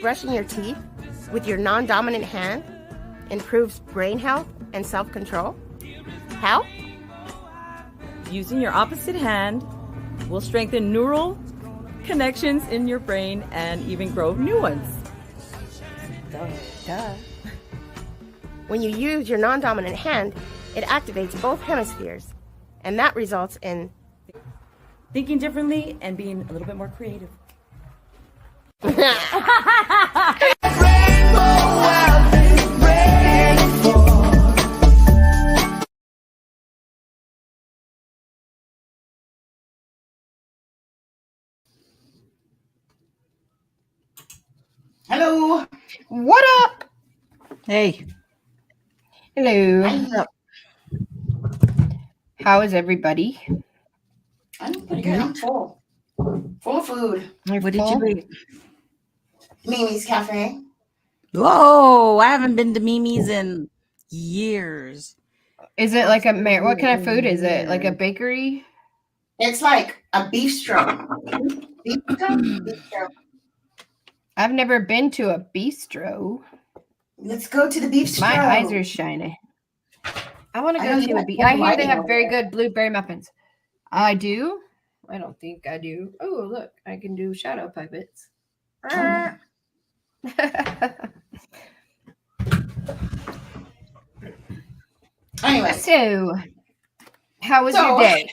brushing your teeth with your non-dominant hand improves brain health and self-control? How? Using your opposite hand will strengthen neural connections in your brain and even grow new ones. Duh. When you use your non-dominant hand, it activates both hemispheres, and that results in thinking differently and being a little bit more creative. Hello. What up? Hey. Hello. What's up? How is everybody? I'm pretty good. I'm full. Full of food. What did you eat? Mimi's Cafe. Whoa, I haven't been to Mimi's in years. Is it like what kind of food is it? Like a bakery? It's like a bistro. Bistro. I've never been to a bistro. Let's go to the bistro. My eyes are shiny. I want to go to a bistro. I hear they have very good blueberry muffins. I do? I don't think I do. Oh, look. I can do shadow puppets. Anyway. So, how was your day?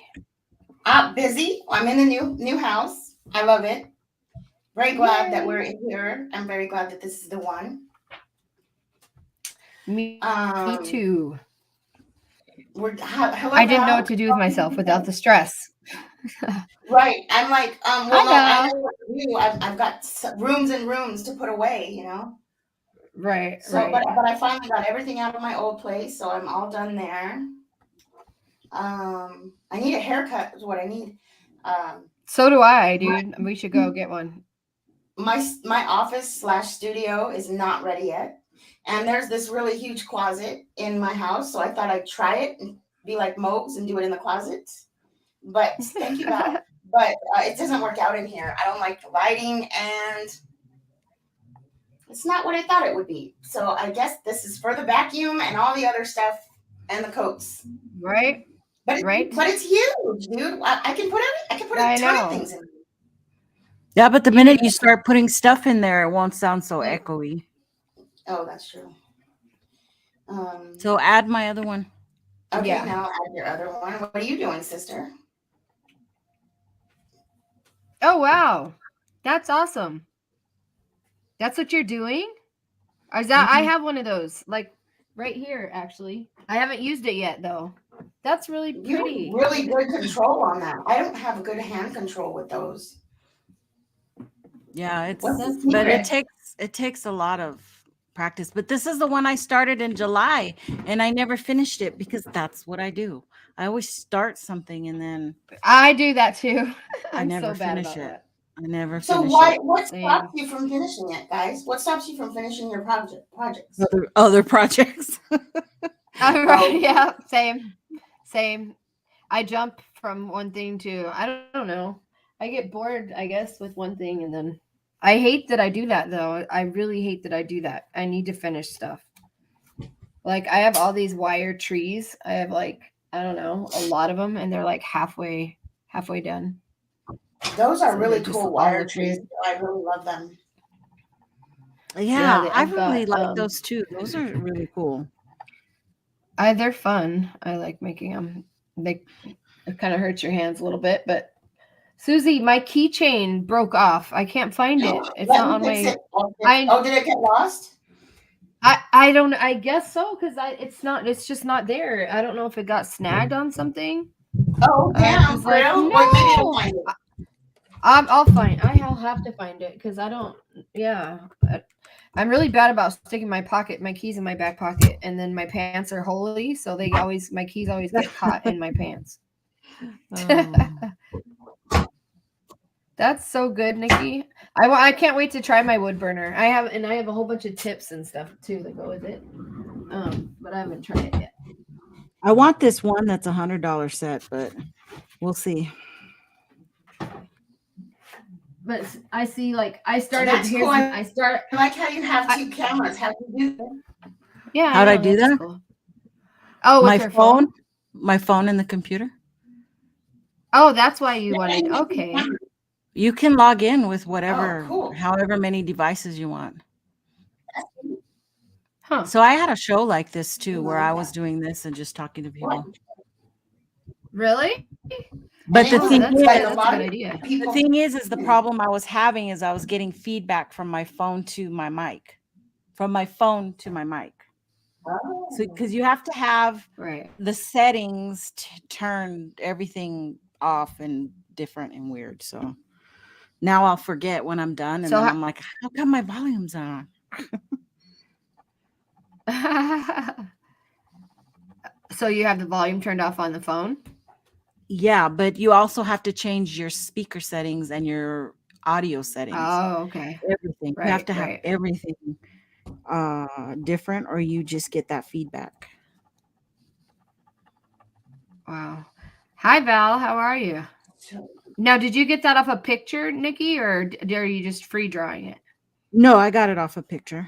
Busy. I'm in the new house. I love it. Very glad that we're in here. I'm very glad that this is the one. Me too. Hello, I didn't know what to do with myself without the stress. Right. I'm like, I know what to do. I've got rooms and rooms to put away, you know? Right. So, right. But I finally got everything out of my old place, so I'm all done there. I need a haircut is what I need. So do I, dude. We should go get one. My office / studio is not ready yet. And there's this really huge closet in my house. So I thought I'd try it and be like Mopes and do it in the closet. But thank you, God. But it doesn't work out in here. I don't like the lighting and it's not what I thought it would be. So I guess this is for the vacuum and all the other stuff and the coats. Right. But it's huge, dude. I can put a ton of things in. Yeah, but the minute you start putting stuff in there, it won't sound so echoey. Oh, that's true. So add my other one. Okay, now add your other one. What are you doing, sister? Oh, wow. That's awesome. That's what you're doing? Or is that I have one of those, like right here, actually. I haven't used it yet, though. That's really pretty. You have really good control on that. I don't have a good hand control with those. Yeah, it takes a lot of practice. But this is the one I started in July, and I never finished it because that's what I do. I always start something and then I do that too. I never so bad finish about it. That. I never so finish why, it. What stops you from finishing it, guys? What stops you from finishing your projects? Other projects. All right, yeah, same. I jump from one thing to I don't know. I get bored, I guess, with one thing, and then I hate that I do that, though. I really hate that I do that. I need to finish stuff. Like I have all these wire trees. I have like I don't know a lot of them, and they're like halfway done. Those are really cool wire trees. I really love them. Yeah, I really like those too. Those are really cool. They're fun. I like making them. It kind of hurts your hands a little bit, but Susie, my keychain broke off. I can't find it. It's not on my. Did it get lost? I don't. I guess so because it's not. It's just not there. I don't know if it got snagged on something. Oh damn! Like, no. Wait, maybe I'll find it. I'll find. I'll have to find it because I don't. Yeah. I'm really bad about sticking my keys in my back pocket, and then my pants are holy, so my keys always get caught in my pants. That's so good, Nikki. I can't wait to try my wood burner. I have a whole bunch of tips and stuff too that go with it. But I haven't tried it yet. I want this one that's $100 set, but we'll see. but I see like I started. that's Here's cool. I start. I like how you have two cameras. How do you do that? Yeah. How'd I know, do that's that? Cool. Oh, with your phone. My phone and the computer. Oh, that's why you wanted. Okay. You can log in with whatever, cool. however many devices you want. Huh. So I had a show like this too, where I was doing this and just talking to people. Really? But the thing that's is, good. That's a good idea. the thing is the problem I was having is I was getting feedback from my phone to my mic, from my phone to my mic. So because you have to have Right. the settings to turn everything off and different and weird. So now I'll forget when I'm done, and So then I'm like, how come my volume's on? So you have the volume turned off on the phone? Yeah, but you also have to change your speaker settings and your audio settings. Oh, okay. Everything. You have to have everything different, or you just get that feedback. Wow. Hi, Val. How are you? Now, did you get that off a picture, Nikki, or are you just free drawing it? No, I got it off a picture.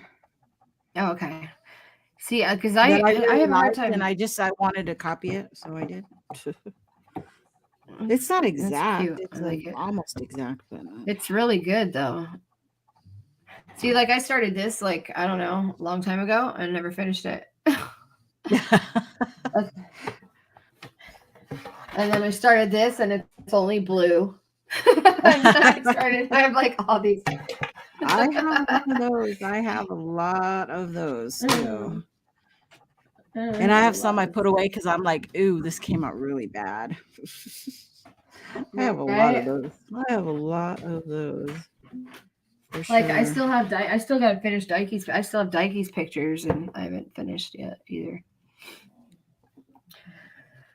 Oh, okay. See, because I really have a hard time. And I wanted to copy it, so I did. It's not exact. Cute. It's I like it. Almost exact, but it's really good though. See, like I started this like I don't know, a long time ago and never finished it. And then I started this and it's only blue. And then I have like all these. I have one of those. I have a lot of those too. And I have some I put away because I'm like, ooh, this came out really bad. I have a lot of those. I have a lot of those. Like sure. I still got to finish Dikey's. I still have Dikey's pictures and I haven't finished yet either.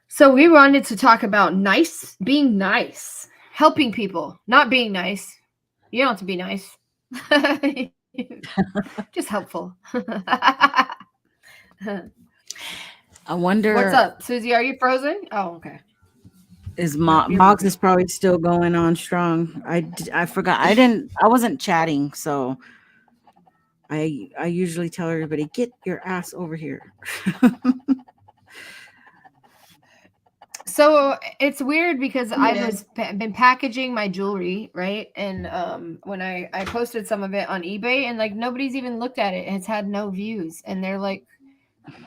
So we wanted to talk about being nice, helping people, not being nice. You don't have to be nice. Just helpful. I wonder. What's up, Susie? Are you frozen? Oh, okay. Moggs is probably still going on strong. I forgot. I wasn't chatting, so I usually tell everybody, get your ass over here. So it's weird because I've been packaging my jewelry, right? And when I posted some of it on eBay, and like nobody's even looked at it. It's had no views, and they're like,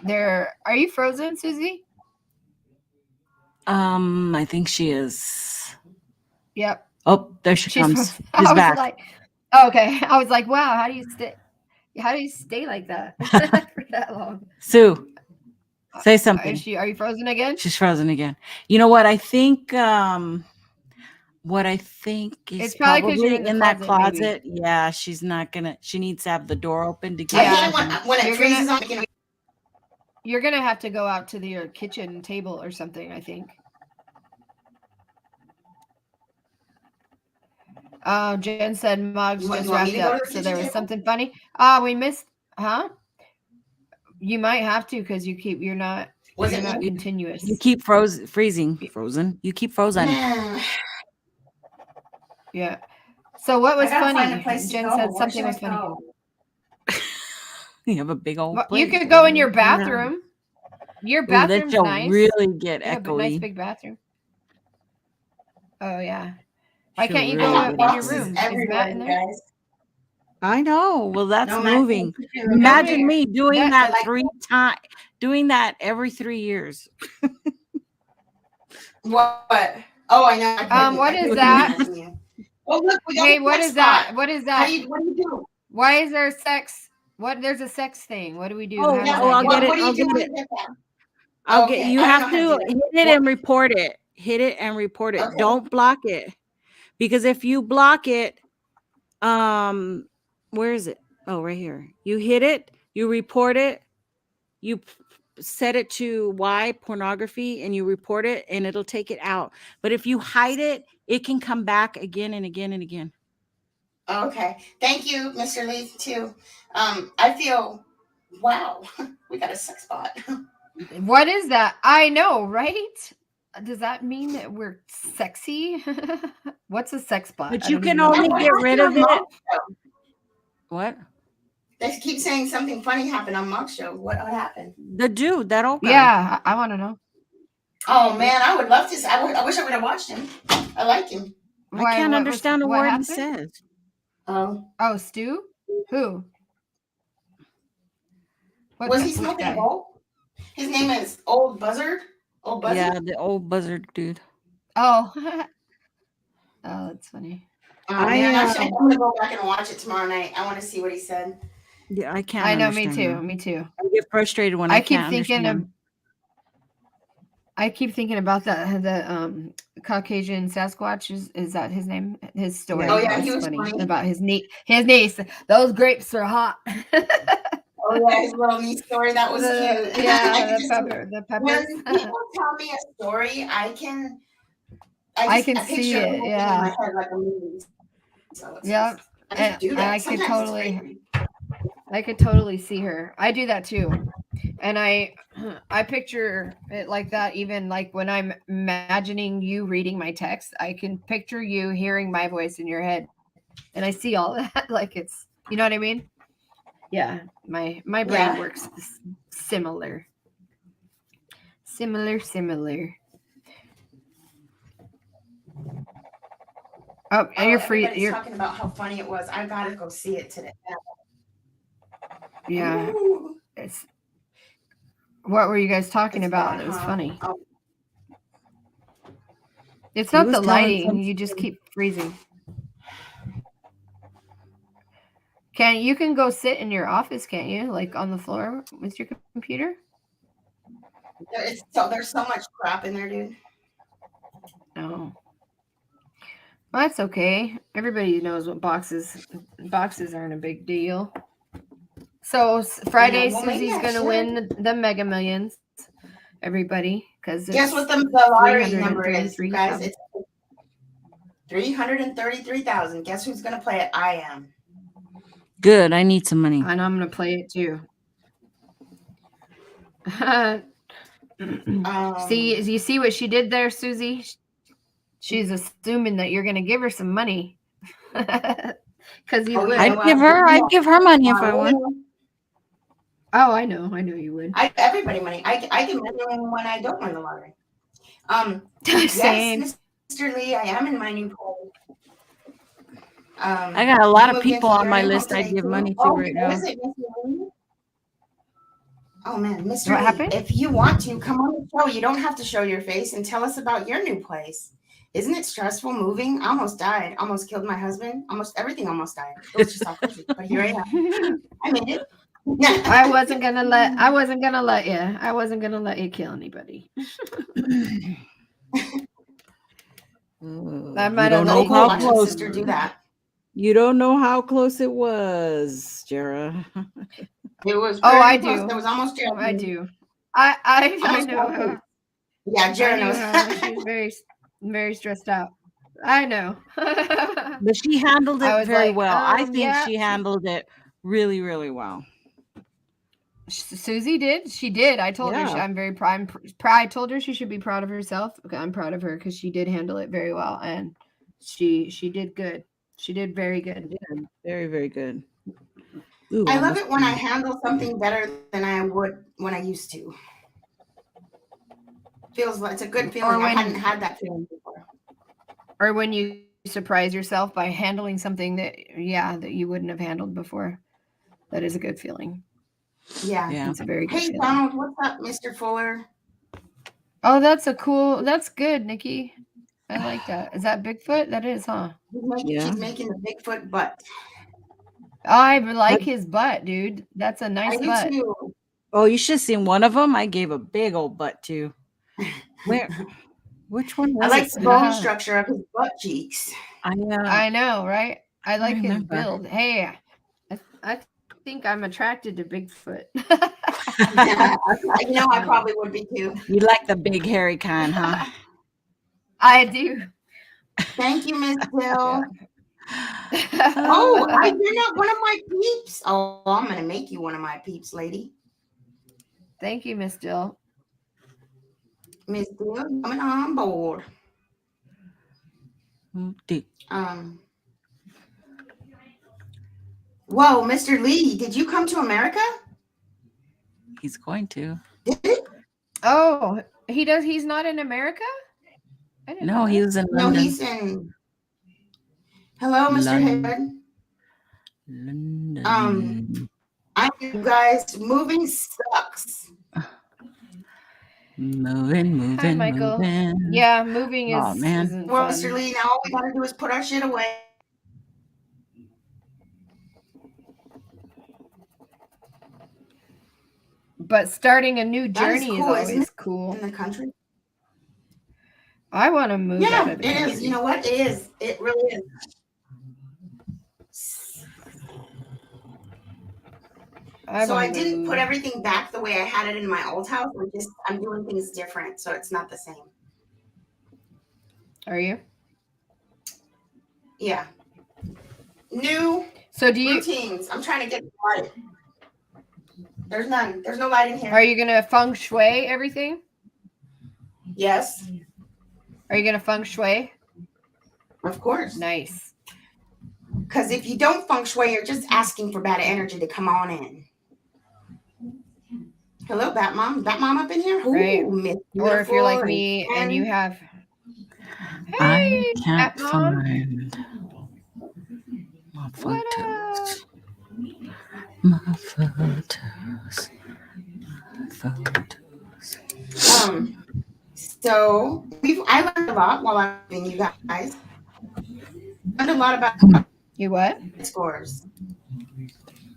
are you frozen, Susie? I think she is. Yep. Oh, there she comes. She's back. Like, oh, okay. I was like, wow, how do you stay like that for that long? Sue, say something. Are you frozen again? She's frozen again. You know what? I think is it's probably you're in that closet. Maybe. Yeah, she's not gonna. She needs to have the door open to get. Yeah, when it freezes on. You're gonna have to go out to your kitchen table or something, I think. Jen said Moggs just wrapped up, so there was something funny. We missed, huh? You might have to because you're not continuous. You keep frozen. You keep frozen. Yeah. So what was funny? Jen said something was funny. You have a big old. You could go in your bathroom. Your bathroom's nice. Really get echoey. Nice big bathroom. Oh yeah. Why can't you go in your room? Is Matt in there? I know. Well, that's moving. Imagine me doing that 3 times. Doing that every 3 years. What? Oh, I know. What is that? Oh, look, hey, what is that? What is that? What do you do? Why is there sex? There's a sex thing. What do we do? Oh, I'll get it. I'll get it. I'll get. You have to hit it and report it. Hit it and report it. Okay. Don't block it, because if you block it, where is it? Oh, right here. You hit it. You report it. You set it to pornography, and you report it, and it'll take it out. But if you hide it, it can come back again and again and again. Okay. Thank you, Mr. Lee, too. I feel, wow, we got a sex bot. What is that? I know, right? Does that mean that we're sexy? What's a sex bot? But I you don't can even know only what get that is. rid of it. What? They keep saying something funny happened on Mock Show. What happened? The dude, that old guy. Yeah, I want to know. Oh man, I would love to. I wish I would have watched him. I like him. I can't understand a word he says. Oh, Stu? Who? Was he smoking a bowl? His name is Old Buzzard. Old Buzzard. Yeah, the old buzzard dude. Oh, oh, that's funny. Man, I'm gonna go back and watch it tomorrow night. I want to see what he said. Yeah, I can't. I know, understand me too. that. Me too. I get frustrated when I keep can't thinking understand. I keep thinking about the Caucasian Sasquatch. Is that his name? His story. Oh yeah, he was funny about his niece. Those grapes are hot. Oh yeah, his little niece story. That was cute. Yeah, the pepper. When people tell me a story, I can see it. Yeah. In my head like a movie. So yeah. I could totally see her. I do that too. And I picture it like that, even like when I'm imagining you reading my text, I can picture you hearing my voice in your head. And I see all that. Like it's, you know what I mean? Yeah. My brain works similar. Oh, and you're free. You're talking about how funny it was. I gotta go see it today. Yeah. It's. What were you guys talking about? It was funny. It's not the lighting. You just keep freezing. You can go sit in your office, can't you? Like on the floor with your computer? There's so much crap in there, dude. Oh. Well, that's okay. Everybody knows what boxes aren't a big deal. So Friday, Susie's going to win the Mega Millions. Everybody, because guess what the lottery number is, guys? It's 333,000. Guess who's going to play it? I am. Good. I need some money, and I'm going to play it too. You see what she did there, Susie? She's assuming that you're going to give her some money. Because I'd give her money if I won. Oh, I know you would. Everybody money. I give money when I don't win the lottery. Same. Yes, Mr. Lee, I am in my new poll. I got a lot of people on my list I'd give money to right now. Oh man, Mr. What Lee, happened? if you want to come on the show, you don't have to show your face and tell us about your new place. Isn't it stressful moving? I almost died. Almost killed my husband. Almost everything almost died. It was just awful. But here I am. I made it. I wasn't gonna let you kill anybody. I might have let how close sister do that. You don't know how close it was, JARA. It was. I do. It was almost JARA. I do. I know. Yeah, JARA knows. She's very, very stressed out. I know. But she handled it very well. I think she handled it really, really well. Susie did. She did. I told her I'm very proud. I told her she should be proud of herself. Okay, I'm proud of her because she did handle it very well, and she did good. She did very good. Yeah, very, very good. Ooh, I love it when I handle something better than I would when I used to. Feels like it's a good feeling. I hadn't had that feeling before. Or when you surprise yourself by handling something that you wouldn't have handled before. That is a good feeling. Yeah. It's a very good feeling. Donald, what's up, Mr. Fuller? Oh, that's good, Nikki. I like that. Is that Bigfoot? That is, huh? She's making the Bigfoot butt. I like his butt, dude. That's a nice butt. Too. Oh, you should have seen one of them. I gave a big old butt to. Which one was I like the bone structure of his butt cheeks. I know, right? I like his build. Hey, I think I'm attracted to Bigfoot. I probably would be too. You like the big hairy kind, huh? I do. Thank you, Miss Bill. Oh, you're not one of my peeps. Oh, I'm gonna make you one of my peeps, lady. Thank you, Miss Dill. Miss Bill coming on board. Whoa, Mr. Lee, did you come to America? He's going to. Did it? Oh, he does. He's not in America? I didn't know No, he that. was in No, London. he's in. Hello, Mr. Head. London. You guys, moving sucks. Moving. Hi, Michael. Yeah, moving Aw, man. isn't Well, fun. Mr. Lee, now all we gotta do is put our shit away. But starting a new That is journey is cool, isn't always it? cool. In the country. I want to move out Yeah, of the it country. is. You know what? It is. It really is. So I didn't put everything back the way I had it in my old house. I'm doing things different, so it's not the same. Are you? Yeah. New routines. I'm trying to get light. There's none. There's no light in here. Are you gonna feng shui everything? Yes. Are you gonna feng shui? Of course. Nice. Because if you don't feng shui, you're just asking for bad energy to come on in. Hello, Bat Mom. Bat Mom up in here? Ooh, Right. Or if you're like me and you have. I can't Bat Mom. find my What photos. My photos. So I learned a lot while I'm with you guys. Learned a lot about you what? Scores.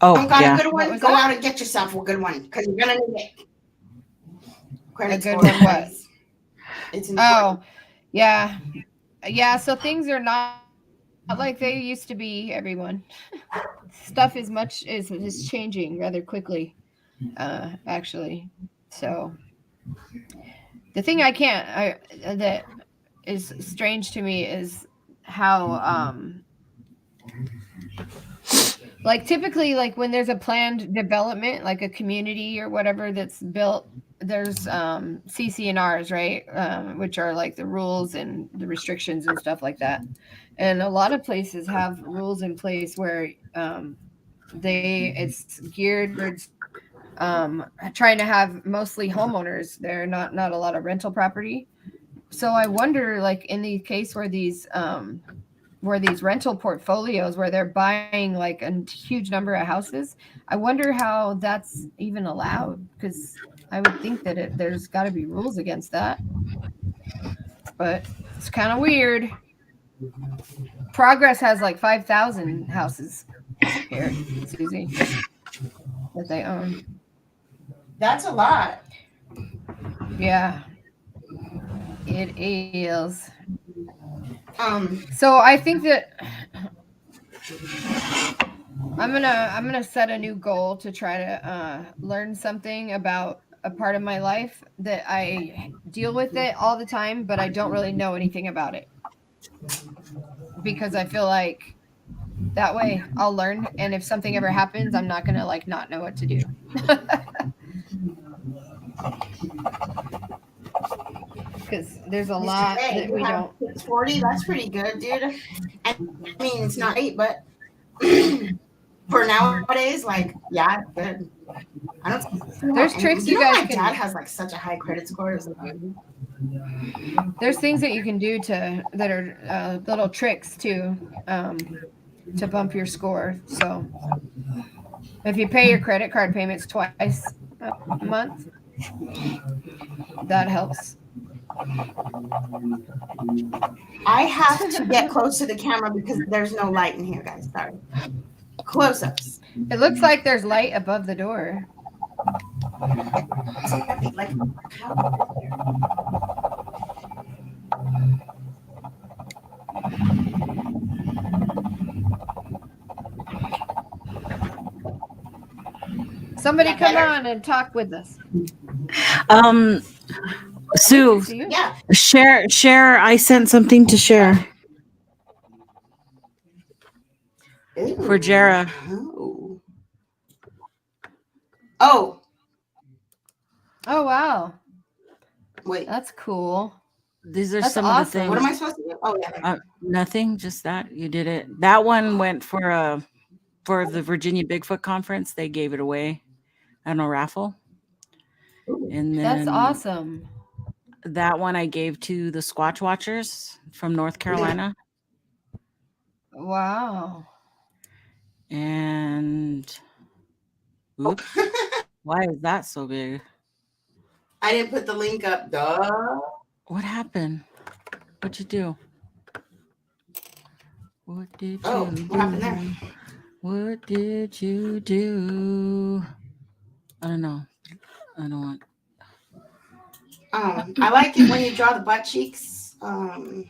Oh, got yeah. a good one. Go out and get yourself a good one because you're gonna need it. Credit A good score, one. What? It's important. Yeah. So things are not like they used to be. Everyone, stuff is changing rather quickly. Actually, so the thing that is strange to me is how like typically like when there's a planned development like a community or whatever that's built, there's CC&Rs, right, which are like the rules and the restrictions and stuff like that. And a lot of places have rules in place where it's geared towards trying to have mostly homeowners there, not a lot of rental property. So I wonder, like in the case where these rental portfolios where they're buying like a huge number of houses, I wonder how that's even allowed, because I would think that there's got to be rules against that. But it's kind of weird. Progress has like 5,000 houses here, Susie, that they own. That's a lot. Yeah, it is. So I think that I'm gonna set a new goal to try to learn something about a part of my life that I deal with it all the time, but I don't really know anything about it, because I feel like that way I'll learn, and if something ever happens, I'm not gonna like not know what to do. Because there's a lot that we don't. 40. That's pretty good, dude. I mean, it's not 8, but for nowadays, like, yeah, it's good. I don't. There's tricks you guys my can. dad has like such a high credit score. There's things that you can do that are little tricks to bump your score. So if you pay your credit card payments twice a month, that helps. I have to get close to the camera because there's no light in here, guys. Sorry. Close-ups. It looks like there's light above the door. Like, Somebody come on and talk with us. Sue, yeah. share. I sent something to share. Ooh. For JARA. Oh. Oh, wow. Wait, That's cool. These are That's some of the awesome. things. what am I supposed to do? Oh yeah. Nothing, just that you did it. That one went for the Virginia Bigfoot conference. They gave it away on a raffle, and That's then awesome. that one I gave to the Squatch Watchers from North Carolina. Wow. And oops, why is that so big? I didn't put the link up. Duh. What happened? What'd you do? What did Oh, you what happened there? do? What did you do? I don't know. I don't want. I like it when you draw the butt cheeks. I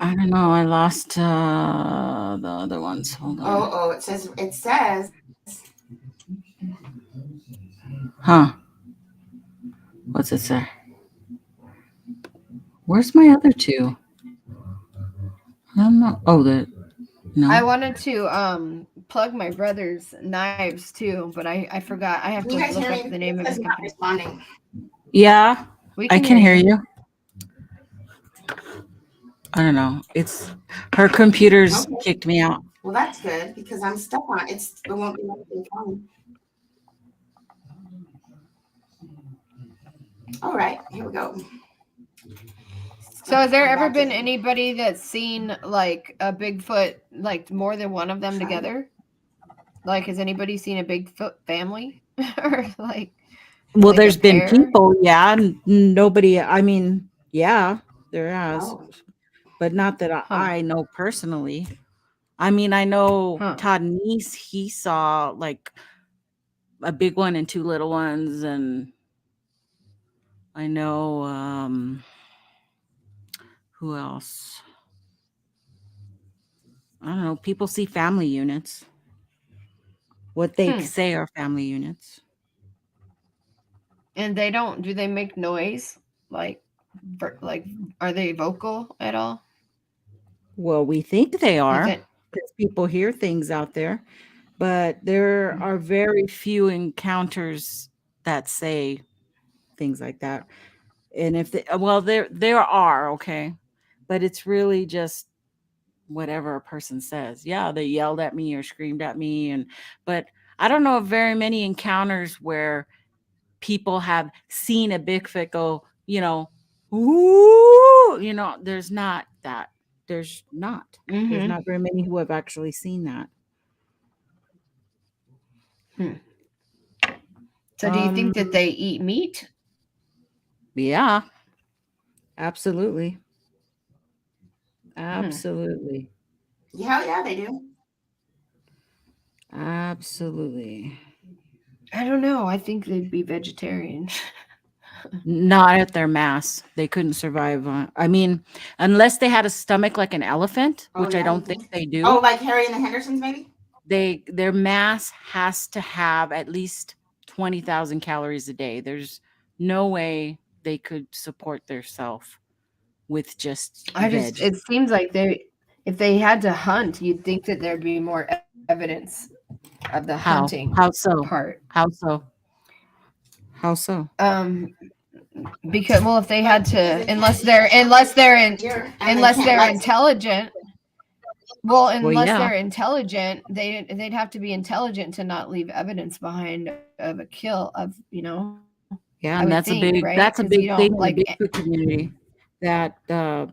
don't know. I lost the other ones. Hold on. Oh, it says. Huh? What's it say? Where's my other two? I don't know. Oh, no. I wanted to plug my brother's knives too, but I forgot. I have Can to you guys look hear up me? the name of It's his not company. responding. Yeah, We I can hear you. I don't know. It's her computer's Okay. kicked me out. Well, that's good because I'm stuck on it. It won't be anything fun. All right, here we go. So has there ever been anybody that's seen like a Bigfoot, like more than one of them together? Like, has anybody seen a Bigfoot family? Or like Well, a there's been pair? people, yeah. Nobody. I mean, yeah, there has, Oh, but not that Huh. I know personally. I mean, I know Huh. Todd Neese. He saw like a big one and two little ones, and I know who else? I don't know. People see family units. What they say are family units. And they don't, do they make noise? Like are they vocal at all? Well, we think they Is are it because people hear things out there, but there are very few encounters that say things like that. And if they, well, there are, okay, but it's really just whatever a person says. Yeah, they yelled at me or screamed at me, but I don't know of very many encounters where people have seen a Bigfoot go, ooh, there's not that. There's not. There's not very many who have actually seen that. So do you think that they eat meat? Yeah, absolutely. Absolutely. yeah, they do. Absolutely. I don't know. I think they'd be vegetarian. Not at their mass. They couldn't survive on. I mean, unless they had a stomach like an elephant, which I don't think they do. Oh, like Harry and the Hendersons, maybe? Their mass has to have at least 20,000 calories a day. There's no way they could support their self with just veg. It seems like if they had to hunt, you'd think that there'd be more evidence of the hunting How so? part. How so? How so? Because if they had to, unless they're intelligent. Well, unless they're intelligent, they'd have to be intelligent to not leave evidence behind of a kill of. Yeah, and that's a big thing in the Bigfoot community, that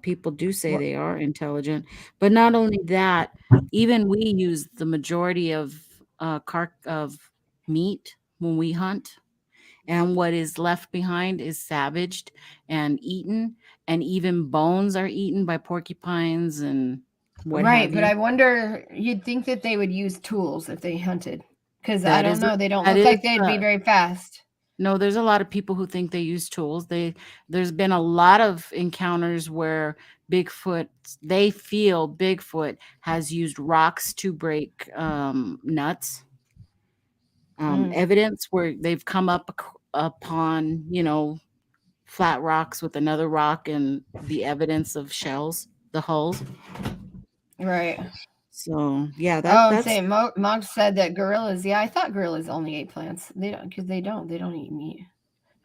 people do say they are intelligent. But not only that, even we use the majority of meat when we hunt, and what is left behind is savaged and eaten, and even bones are eaten by porcupines and what have you. But I wonder, you'd think that they would use tools if they hunted, because I don't know, they don't look like they'd be very fast. No, there's a lot of people who think they use tools. There's been a lot of encounters where they feel Bigfoot has used rocks to break nuts. Evidence where they've come upon, flat rocks with another rock and the evidence of shells, the hulls. Right. So yeah, I'm that's saying Mog said that gorillas. Yeah, I thought gorillas only ate plants. They don't, because they don't eat meat,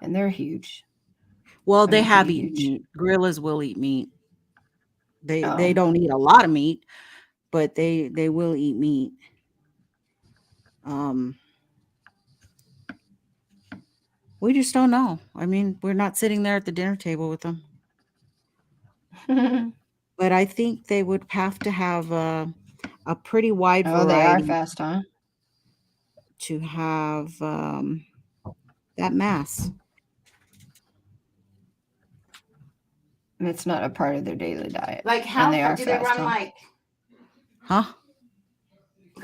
and they're huge. well, I they mean, have pretty eaten huge. meat. Gorillas will eat meat. They Oh, don't eat a lot of meat, but they will eat meat. Um, we just don't know. I mean, we're not sitting there at the dinner table with them. But I think they would have to have a pretty wide oh, they are variety fast, huh? to have that mass. And it's not a part of their daily diet, Like, and how they are do they fast, run? huh? Like, Huh?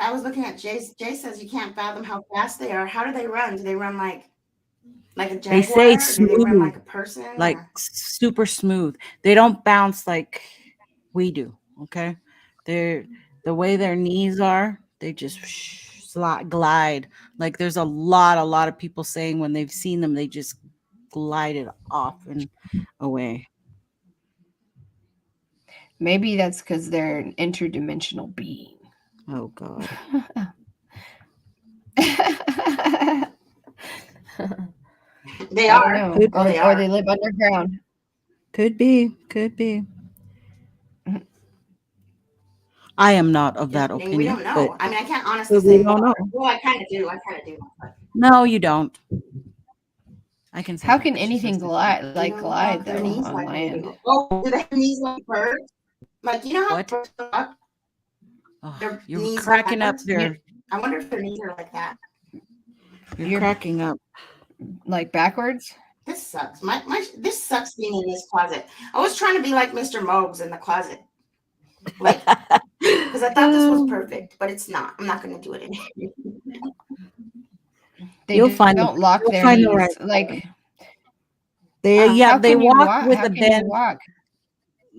I was looking at Jay. Jay says you can't fathom how fast they are. How do they run? Do they run like a They say jaguar? Or do they run smooth, like a person? like Or super smooth. They don't bounce like we do. Okay, they're the way their knees are. They just glide. Like there's a lot of people saying when they've seen them, they just glide it off and away. Maybe that's because they're an interdimensional being. Oh God. they I don't are. know, Could Oh, they or are. they live underground. could be. Could be. I am not of Just that we opinion, don't but know. I mean, I can't honestly but we say. don't know. Well, I kind of do. I kind of do. But No, you don't. I can say How that can because she says anything that too. glide their though knees on like we land? do. Oh, do they have knees like birds? Like, you know how What? birds walk, Oh, their you're knees cracking up backwards? there. I wonder if their knees are like that. You're cracking up. Like backwards. This sucks. This sucks being in this closet. I was trying to be like Mr. Meigs in the closet, like, because I thought this was perfect, but it's not. I'm not going to do it anymore. They You'll find don't lock you'll their find the knees. right Like, spot. They how they can you walk walk? with How a can you bend. walk?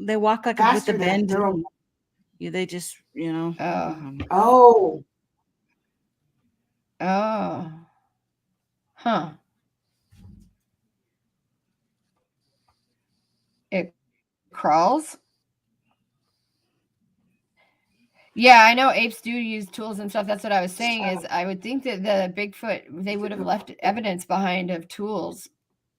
They walk like with a Faster than bend. they're. They just Oh, Oh, oh, huh. It crawls. Yeah, I know apes do use tools and stuff. That's what I was saying. Is I would think that the Bigfoot, they would have left evidence behind of tools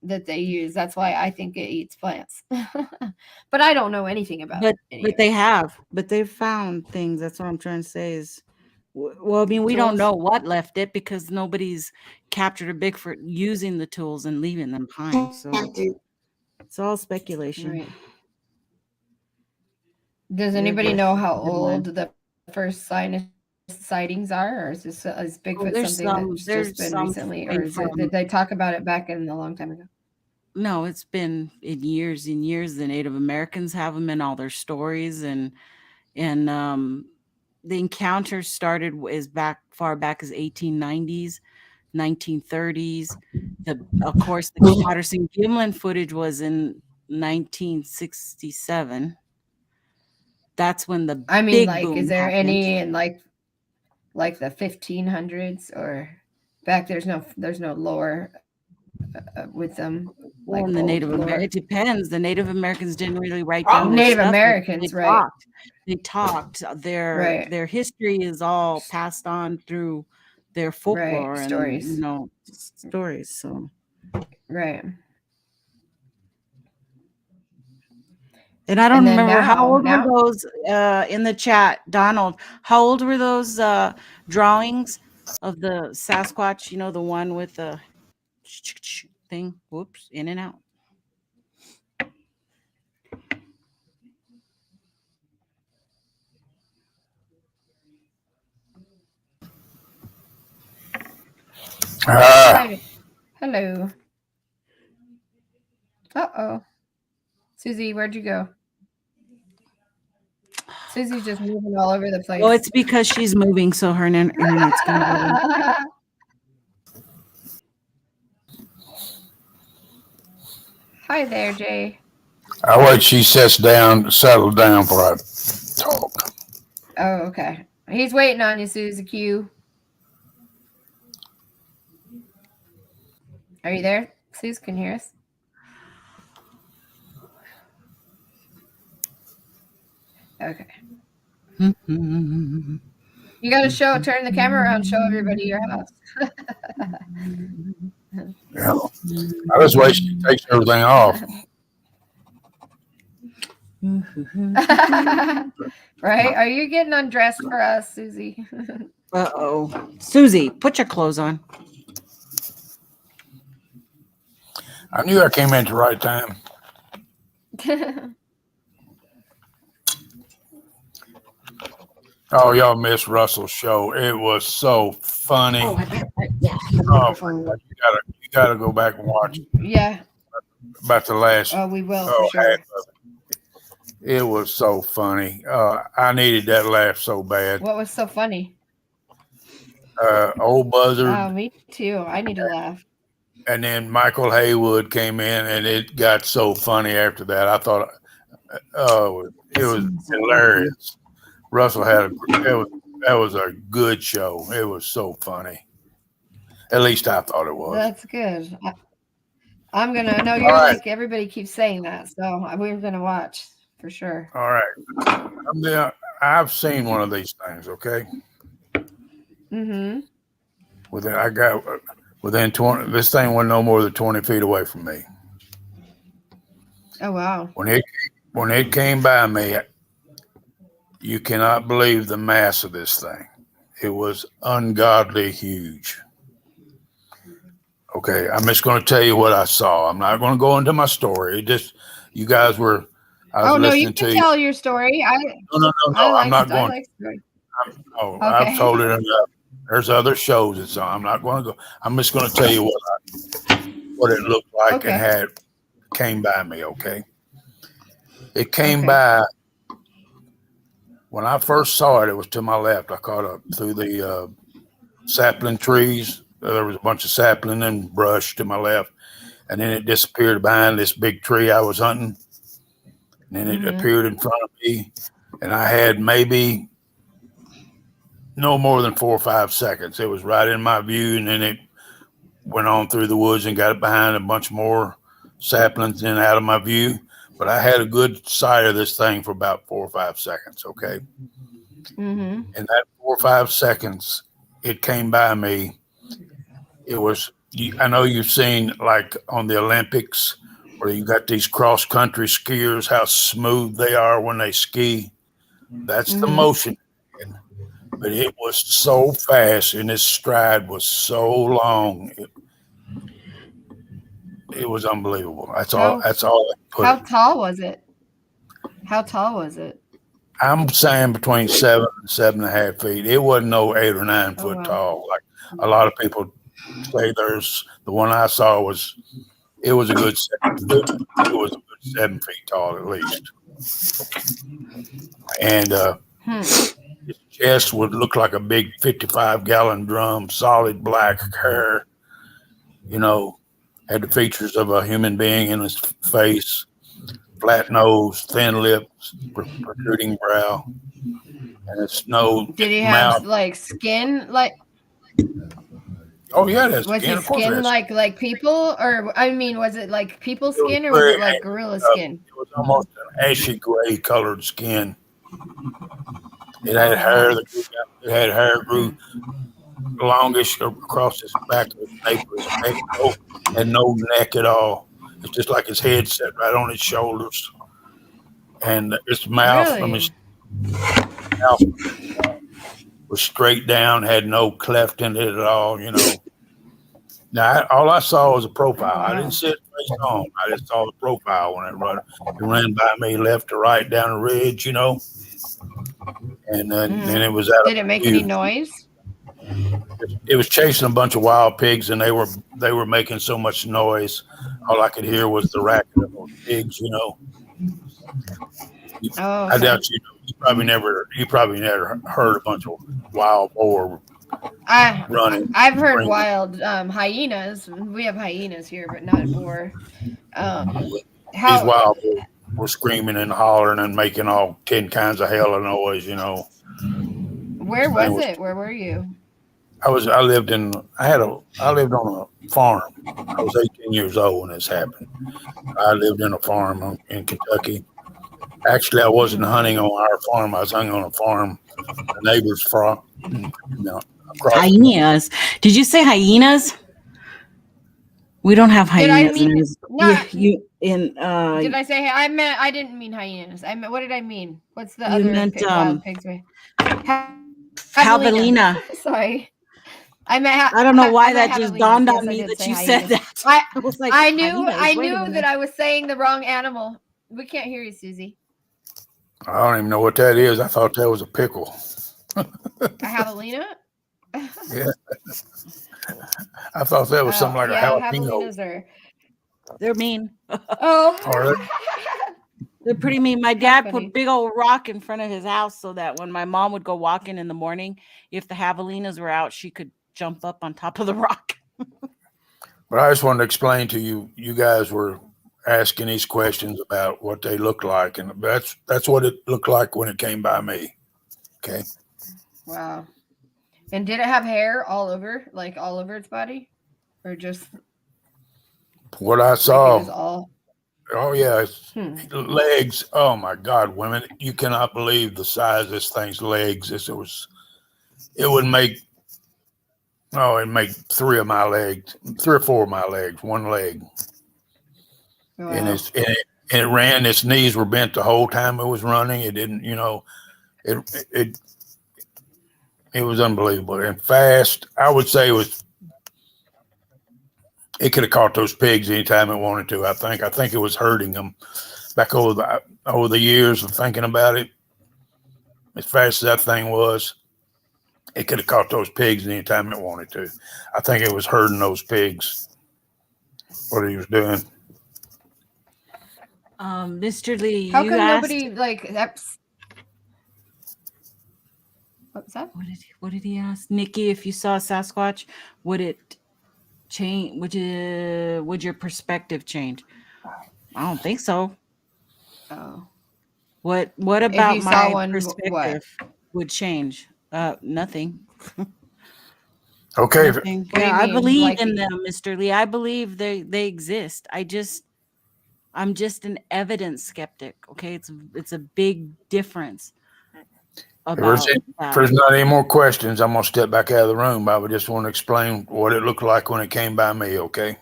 that they use. That's why I think it eats plants. But I don't know anything about but any of they it. have. But they've found things. That's what I'm trying to say is well, I mean, we don't Tools. know what left it because nobody's captured a Bigfoot using the tools and leaving them behind. So can't do. it's all speculation. Right. Does They're anybody just know how headlines. old the first sightings are, or is Oh, Bigfoot something that's just there's been some recently, or coming is it from did they talk about it back in a long time ago? no, it's been in years and years. The Native Americans have them in all their stories, and the encounters started as far back as 1890s, 1930s. Of course, the Patterson Gimlin footage was in 1967. That's when the I mean, big like, is boom there happened. any in like the 1500s or back? There's no lore with them, Well, like in the old Native American, lore. it depends. The Native Americans didn't really write down their Probably. Native stuff. They Americans, right? talked. They talked. Right. Their history is all passed on through their Right. folklore and Stories. stories. So, Right. and I don't And then remember how old were now those in the chat, Donald. How old were those drawings of the Sasquatch? You know, the one with the thing. Whoops, in and out. hi. Hello. Uh-oh. Susie, where'd you go? Susie's just moving all over the place. Well, it's because she's moving, so her internet's going to go. Hi there, Jay. I wait she sets down, settle down before I talk. Oh, okay. He's waiting on you, Susie Q. Are you there? Suze, can you hear us? Okay. You got to turn the camera around, show everybody your house. Yeah. I just wait she takes everything off. Right? Are you getting undressed for us, Susie? Uh-oh. Susie, put your clothes on. I knew I came in at the right time. Oh, y'all missed Russell's show. It was so funny. Oh, I better, yeah. Oh, you gotta go back and watch it. Yeah. About the last. Oh, we will for sure. It was so funny. I needed that laugh so bad. What was so funny? Old Buzzard. Oh, me too. I need to laugh. And then Michael Haywood came in, and it got so funny after that. I thought, it was hilarious. Russell that was a good show. It was so funny. At least I thought it was. That's good. I'm gonna. No, you're right. like everybody keeps saying that, so we're gonna watch for sure. All right. I've seen one of these things. Okay. Mm-hmm. Within 20. This thing went no more than 20 feet away from me. Oh wow. When it came by me, you cannot believe the mass of this thing. It was ungodly huge. Okay, I'm just going to tell you what I saw. I'm not going to go into my story. You guys were. Oh no, you can tell your story. No. I'm not going. Okay. I've told it enough. There's other shows it's on. I'm not going to go. I'm just going to tell you what it looked like and came by me. Okay. It came by. When I first saw it, it was to my left. I caught up through the sapling trees. There was a bunch of sapling and brush to my left. And then it disappeared behind this big tree I was hunting. And then it appeared in front of me. And I had maybe no more than 4 or 5 seconds. It was right in my view. And then it went on through the woods and got behind a bunch more saplings and out of my view. But I had a good sight of this thing for about 4 or 5 seconds, okay? Mm-hmm. And that 4 or 5 seconds, it came by me. It was, I know you've seen like on the Olympics where you got these cross-country skiers, how smooth they are when they ski. That's the motion. But it was so fast and its stride was so long. It was unbelievable. That's all. How tall was it? How tall was it? I'm saying between 7 and 7.5 feet. It wasn't no 8 or 9 foot tall. Like a lot of people say there's the one I saw it was a good 7 feet. It was a good 7 feet tall at least. And his chest would look like a big 55-gallon drum, solid black hair, had the features of a human being in his face, flat nose, thin lips, protruding brow, and it's no. Did he mouth. have like skin like? Oh yeah, that's was skin. his skin like people, or I mean, was it like people skin, or was it like gorilla skin? It was almost an ashy gray colored skin. It had hair that grew longish across his back of his neck, and no neck at all. It's just like his head sat right on his shoulders, and his mouth from his mouth was straight down, had no cleft in it at all. Now all I saw was a profile. I didn't see it face on. I just saw the profile when it ran by me left to right down the ridge, and then it was out. Did it make any noise? It was chasing a bunch of wild pigs, and they were making so much noise. All I could hear was the racket of those pigs. I doubt you probably never heard a bunch of wild boar running. I've heard wild hyenas. We have hyenas here, but not boar. These wild boar were screaming and hollering and making all 10 kinds of hell of noise. Where was it? Where were you? I lived on a farm. I was 18 years old when this happened. I lived in a farm in Kentucky, Actually, I wasn't hunting on our farm. I was hunting on a farm, a neighbor's farm. Across. Hyenas. Did you say hyenas? We don't have Did I hyenas. mean not? You in Did I say? I didn't mean hyenas. I meant, what did I mean? What's the you other meant wild pigs? javelina. Sorry, I meant. I don't know why that just javelinas. dawned Yes, on I me did that say you hyenas. said that. I was like, I knew hyenas? that I was saying the wrong animal. We can't hear you, Susie. I don't even know what that is. I thought that was a pickle. A javelina? Yeah. I thought that was something like a jalapeno. Javelinas are. They're mean. Oh. They're pretty mean. My dad funny. put a big old rock in front of his house so that when my mom would go walking in the morning, if the javelinas were out, she could jump up on top of the rock. But I just wanted to explain to you, you guys were asking these questions about what they look like, and that's what it looked like when it came by me. Okay. Wow. And did it have hair all over its body, or just what I saw? Like it was all. Oh yeah, legs. Oh my God, women! You cannot believe the size of this thing's legs. It would make. Oh, it'd make 3 or 4 of my legs, one leg. Wow. And it ran. Its knees were bent the whole time it was running. It didn't, it was unbelievable and fast. I would say it could have caught those pigs anytime it wanted to. I think it was hurting them back over the years of thinking about it. As fast as that thing was, it could have caught those pigs anytime it wanted to. I think it was hurting those pigs. What he was doing. Mr. Lee, how you come asked, nobody like that's what's that? What did he ask? Nikki, if you saw a Sasquatch, would it change? Would your perspective change? I don't think so. Oh. What about you saw my one, perspective would change? Nothing. Okay. Nothing. What do you I mean? believe Like- in them, Mr. Lee. I believe they exist. I'm just an evidence skeptic. Okay, it's a big difference. About If there's not any more questions, I'm gonna step back out of the room. I would just want to explain what it looked like when it came by me. Okay.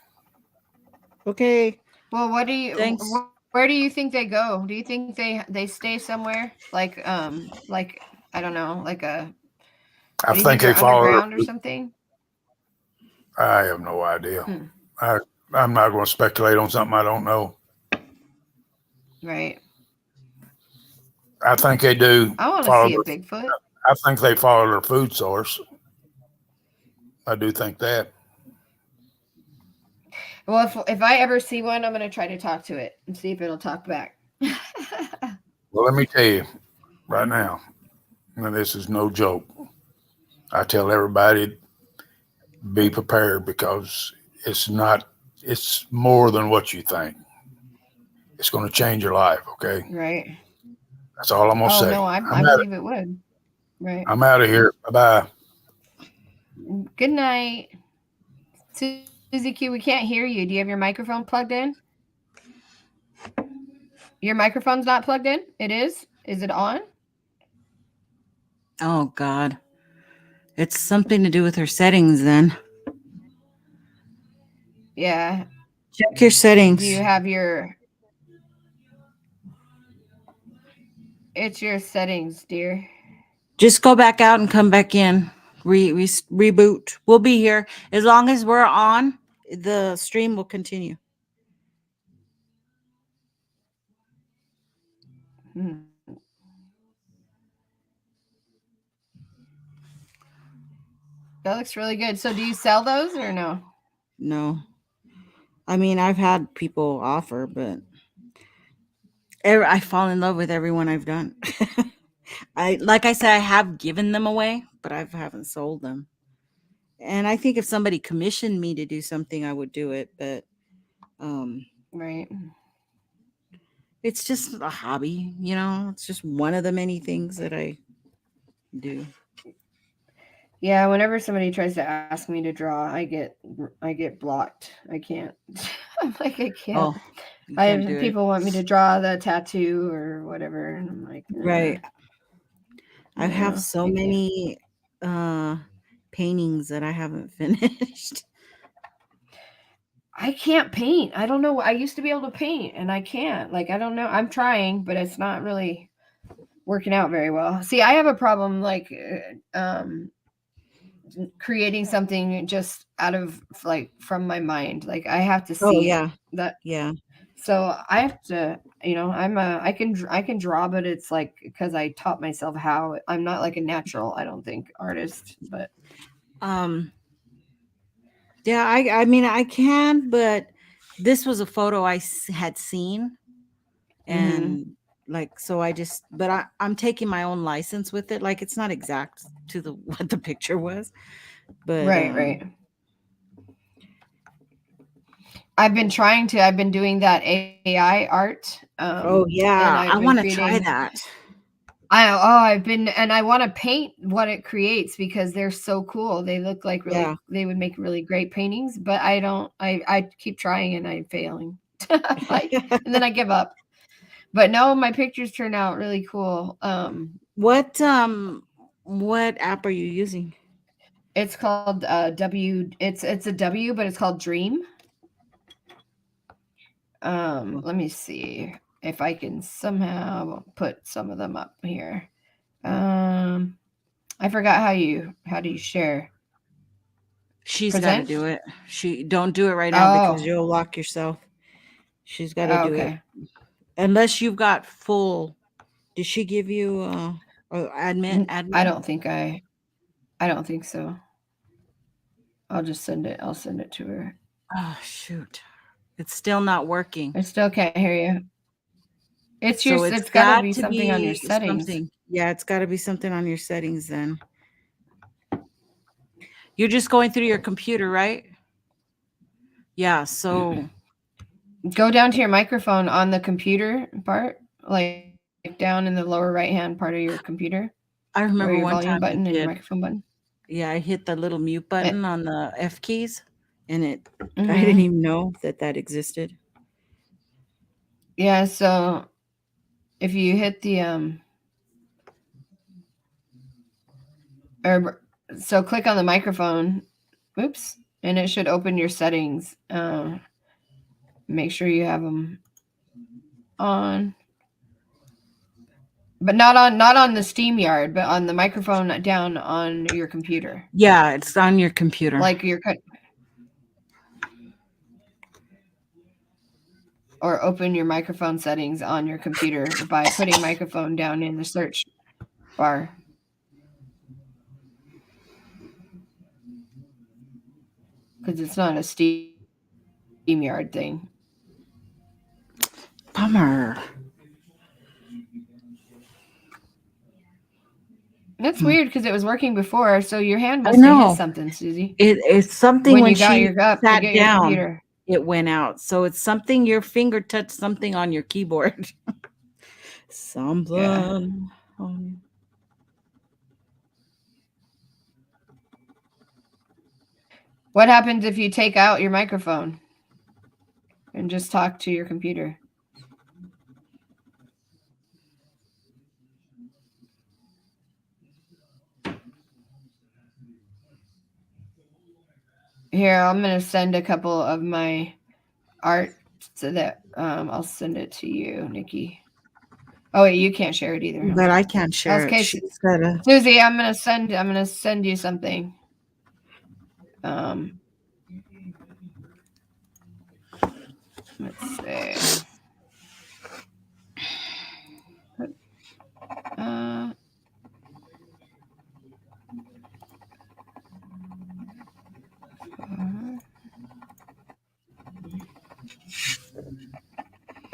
Okay. Well, what do you? Thanks. Where do you think they go? Do you think they stay somewhere like I don't know, like a? I think they follow underground or something. I have no idea. I'm not going to speculate on something I don't know. Right. I think they do. I want to see a Bigfoot. I think they follow their food source. I do think that. Well, if I ever see one, I'm going to try to talk to it and see if it'll talk back. Well, let me tell you right now, and this is no joke. I tell everybody, be prepared because it's more than what you think. It's going to change your life. Okay. Right. That's all I'm going to say. No, I believe it would. Right. I'm out of here. Bye-bye. Good night. Susie Q, we can't hear you. Do you have your microphone plugged in? Your microphone's not plugged in? It is? Is it on? Oh, God. It's something to do with her settings then. Yeah. Check your settings. Do you have your... It's your settings, dear. Just go back out and come back in. Reboot. We'll be here. As long as we're on, the stream will continue. That looks really good. So do you sell those or no? No. I mean, I've had people offer, but I fall in love with everyone I've done. Like I said, I have given them away, but I haven't sold them. And I think if somebody commissioned me to do something, I would do it. But right. It's just a hobby, it's just one of the many things that I do. Yeah, whenever somebody tries to ask me to draw, I get blocked. I can't. I'm like, I can't. Oh, You can't do it. People want me to draw the tattoo or whatever, and I'm like, Right. I have no, so thank you. many paintings that I haven't finished. I can't paint. I don't know. I used to be able to paint, and I can't. Like, I don't know. I'm trying, but it's not really working out very well. See, I have a problem like creating something just out of like from my mind. Like, I have to Oh see yeah, that. yeah. So I have to, I can draw, but it's like because I taught myself how. I'm not like a natural, I don't think, artist, but Yeah, I mean I can, but this was a photo I had seen, and like so I just, but I'm taking my own license with it. Like it's not exact to the what the picture was, but right. I've been doing that AI art. oh And yeah, I I've been want to try creating. that. I want to paint what it creates because they're so cool. They look like Yeah. they would make really great paintings, but I don't, I keep trying and I'm failing. Like, and then I give up. But no, my pictures turn out really cool. What app are you using? It's called W. It's a W, but it's called Dream. Let me see if I can somehow put some of them up here. I forgot how do you share? She's got to do it. She don't do it right now because you'll lock yourself. She's got to do it. Unless you've got full. Did she give you admin? I don't think so. I'll just send it. I'll send it to her. Oh shoot. It's still not working. I still can't hear you. It's it's got to be something on your settings. Yeah, it's got to be something on your settings then. You're just going through your computer, right? Yeah, so go down to your microphone on the computer part, like down in the lower right-hand part of your computer. I remember your one volume time button and your microphone button. Yeah, I hit the little mute button on the F keys, and I Mm-hmm. didn't even know that existed. Yeah, so if you hit the so click on the microphone, oops, and it should open your settings. Make sure you have them on, but not on the SteamYard, but on the microphone down on your computer. Yeah, it's on your computer. Like or open your microphone settings on your computer by putting microphone down in the search bar. Because it's not a SteamYard thing. Bummer. That's weird because it was working before, so your hand must have hit something, Susie. It's something when she sat down, your computer. It went out. So it's something your finger touched something on your keyboard. Something. Yeah. What happens if you take out your microphone and just talk to your computer? Here, I'm going to send a couple of my art so that I'll send it to you, Nikki. Oh wait, you can't share it either. Huh? But I can't share it. Susie, I'm gonna send you something. Let's see.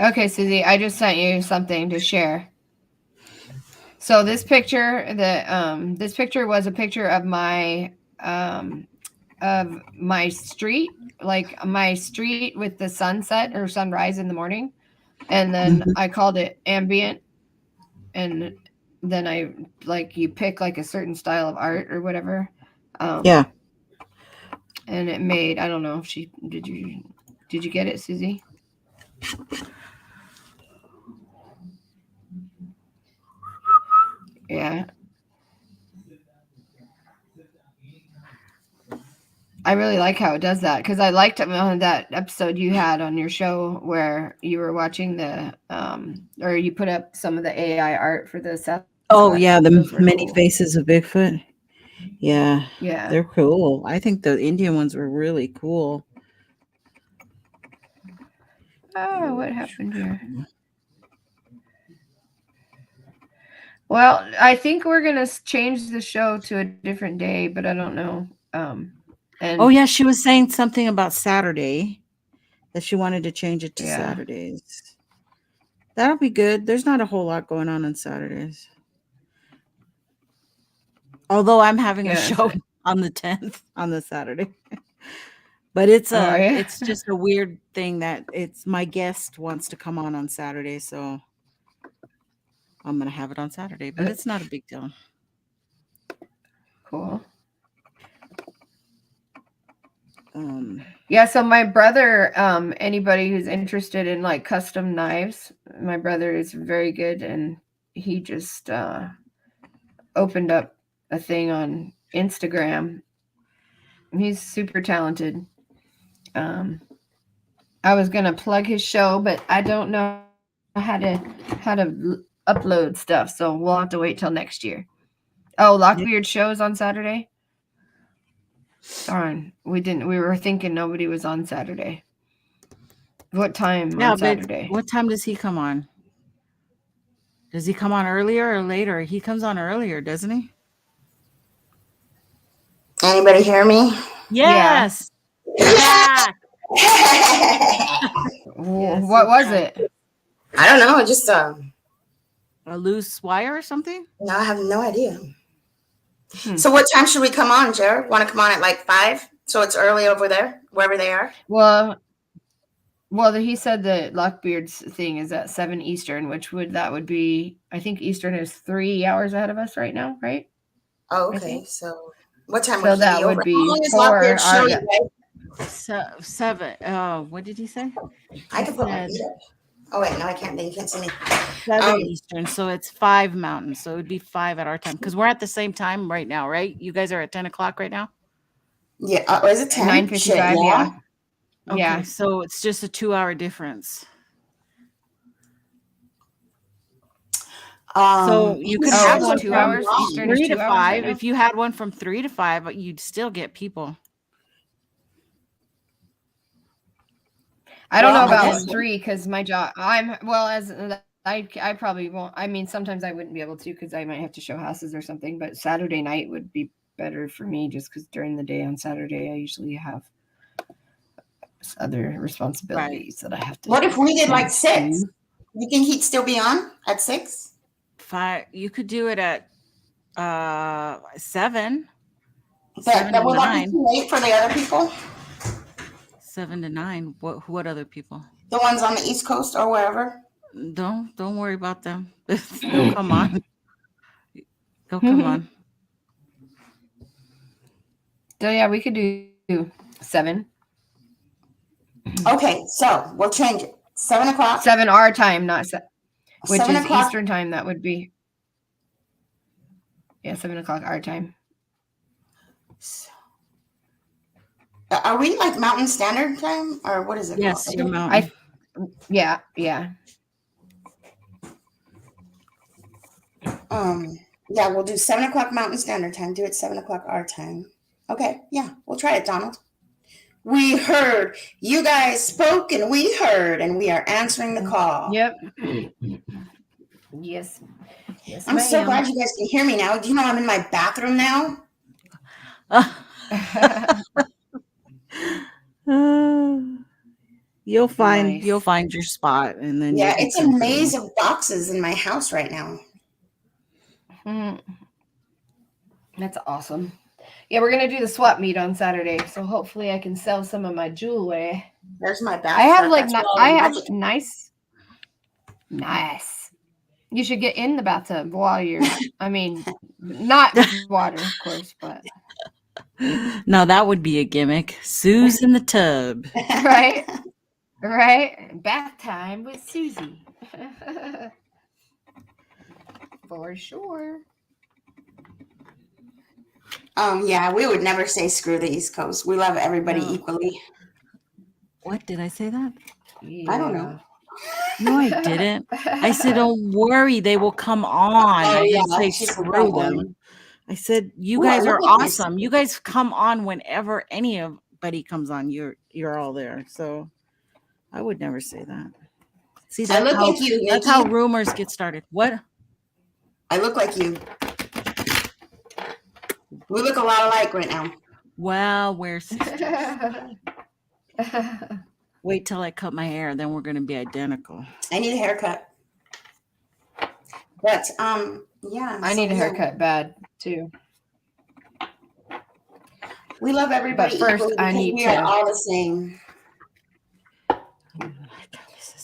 Okay, Susie, I just sent you something to share. So this picture, this picture was a picture of my street, like my street with the sunset or sunrise in the morning, and then I called it ambient, and then I you pick like a certain style of art or whatever. Yeah. And it made, I don't know if did you get it, Susie? Yeah. I really like how it does that because I liked that episode you had on your show where you were watching or you put up some of the AI art for the Sasquatch. Oh yeah, the Those were many cool. faces of Bigfoot. Yeah, Yeah. they're cool. I think the Indian ones were really cool. Oh, what happened here? Well, I think we're gonna change the show to a different day, but I don't know. Oh yeah, she was saying something about Saturday, that she wanted to change it to Yeah. Saturdays. That'll be good. There's not a whole lot going on Saturdays. Although I'm having a show on the 10th on the Saturday. But it's it's just a weird thing that it's my guest wants to come on Saturday, so I'm gonna have it on Saturday, but it's not a big deal. Cool. Yeah, so my brother, anybody who's interested in like custom knives, my brother is very good, and he just opened up a thing on Instagram. He's super talented. I was gonna plug his show, but I don't know how to upload stuff, so we'll have to wait till next year. Oh, Lockbeard shows on Saturday. Darn, we were thinking nobody was on Saturday. What time on Saturday? What time does he come on? Does he come on earlier or later? He comes on earlier, doesn't he? Anybody hear me? Yes. Yeah. What was it? I don't know. Just a loose wire or something? No, I have no idea. So what time should we come on, Jared? Want to come on at like 5? So it's early over there, wherever they are? Well, he said that Lockbeard's thing is at 7 Eastern, that would be, I think Eastern is 3 hours ahead of us right now, right? Oh, okay. So what time would that would be? How long is Lockbeard's show, 7. What did he say? I can put my feet up. Oh wait, no, I can't. Then you can't see me. 7 Eastern, so it's 5 Mountain. So it would be 5 at our time because we're at the same time right now, right? You guys are at 10 o'clock right now. Yeah, is it 10? 9:55. Yeah. Okay, yeah. So it's just a 2-hour difference. So you could have one 2 hours, Eastern 3 to 5. Right, if you had one from 3 to 5, you'd still get people. I don't know about 3 because my job. I probably won't. I mean, sometimes I wouldn't be able to because I might have to show houses or something. But Saturday night would be better for me just because during the day on Saturday I usually have other responsibilities that I have to. What if we did like 6? You think he'd still be on at 6? 5. You could do it at 7. Will that be too late for the other people? 7 to 9. What other people? The ones on the East Coast or wherever. Don't worry about them. They'll come on. They'll come on. So yeah, we could do 7. Okay, so we'll change it. 7 o'clock. 7 our time, not 7. Which 7 is o'clock. Eastern time. That would be. Yeah, 7 o'clock our time. Are we like Mountain Standard Time or what is it? Yes, you're Mountain. Yeah. Yeah, we'll do 7 o'clock Mountain Standard Time. Do it 7 o'clock our time. Okay, yeah, we'll try it, Donald. We heard. You guys spoke and we heard, and we are answering the call. Yep. Yes. I'm so glad you guys can hear me now. Do you know I'm in my bathroom now? You'll find your spot, and then it's a maze of boxes in my house right now. That's awesome. Yeah, we're gonna do the swap meet on Saturday, so hopefully I can sell some of my jewelry. There's my bath. I have nice. You should get in the bathtub while you're. I mean, not water, of course, but. No, that would be a gimmick. Sue's in the tub. Right. Right? Bath time with Susie. For sure. Yeah, we would never say screw the East Coast. We love everybody No. equally. What did I say that? Yeah. I don't know. No, I didn't. I said, don't worry, they will come on. Oh, I yeah, didn't say she said, screw "Don't them. worry." I said, you Ooh, guys I are look like this. awesome. You guys come on whenever anybody comes on. You're all there. So I would never say that. See, I look like you, that's how Nikki. rumors get started. What? I look like you. We look a lot alike right now. Well, we're sisters. Wait till I cut my hair, then we're gonna be identical. I need a haircut. But yeah. I need a haircut bad too. We love everybody But first, equally I because need we are to. all the same.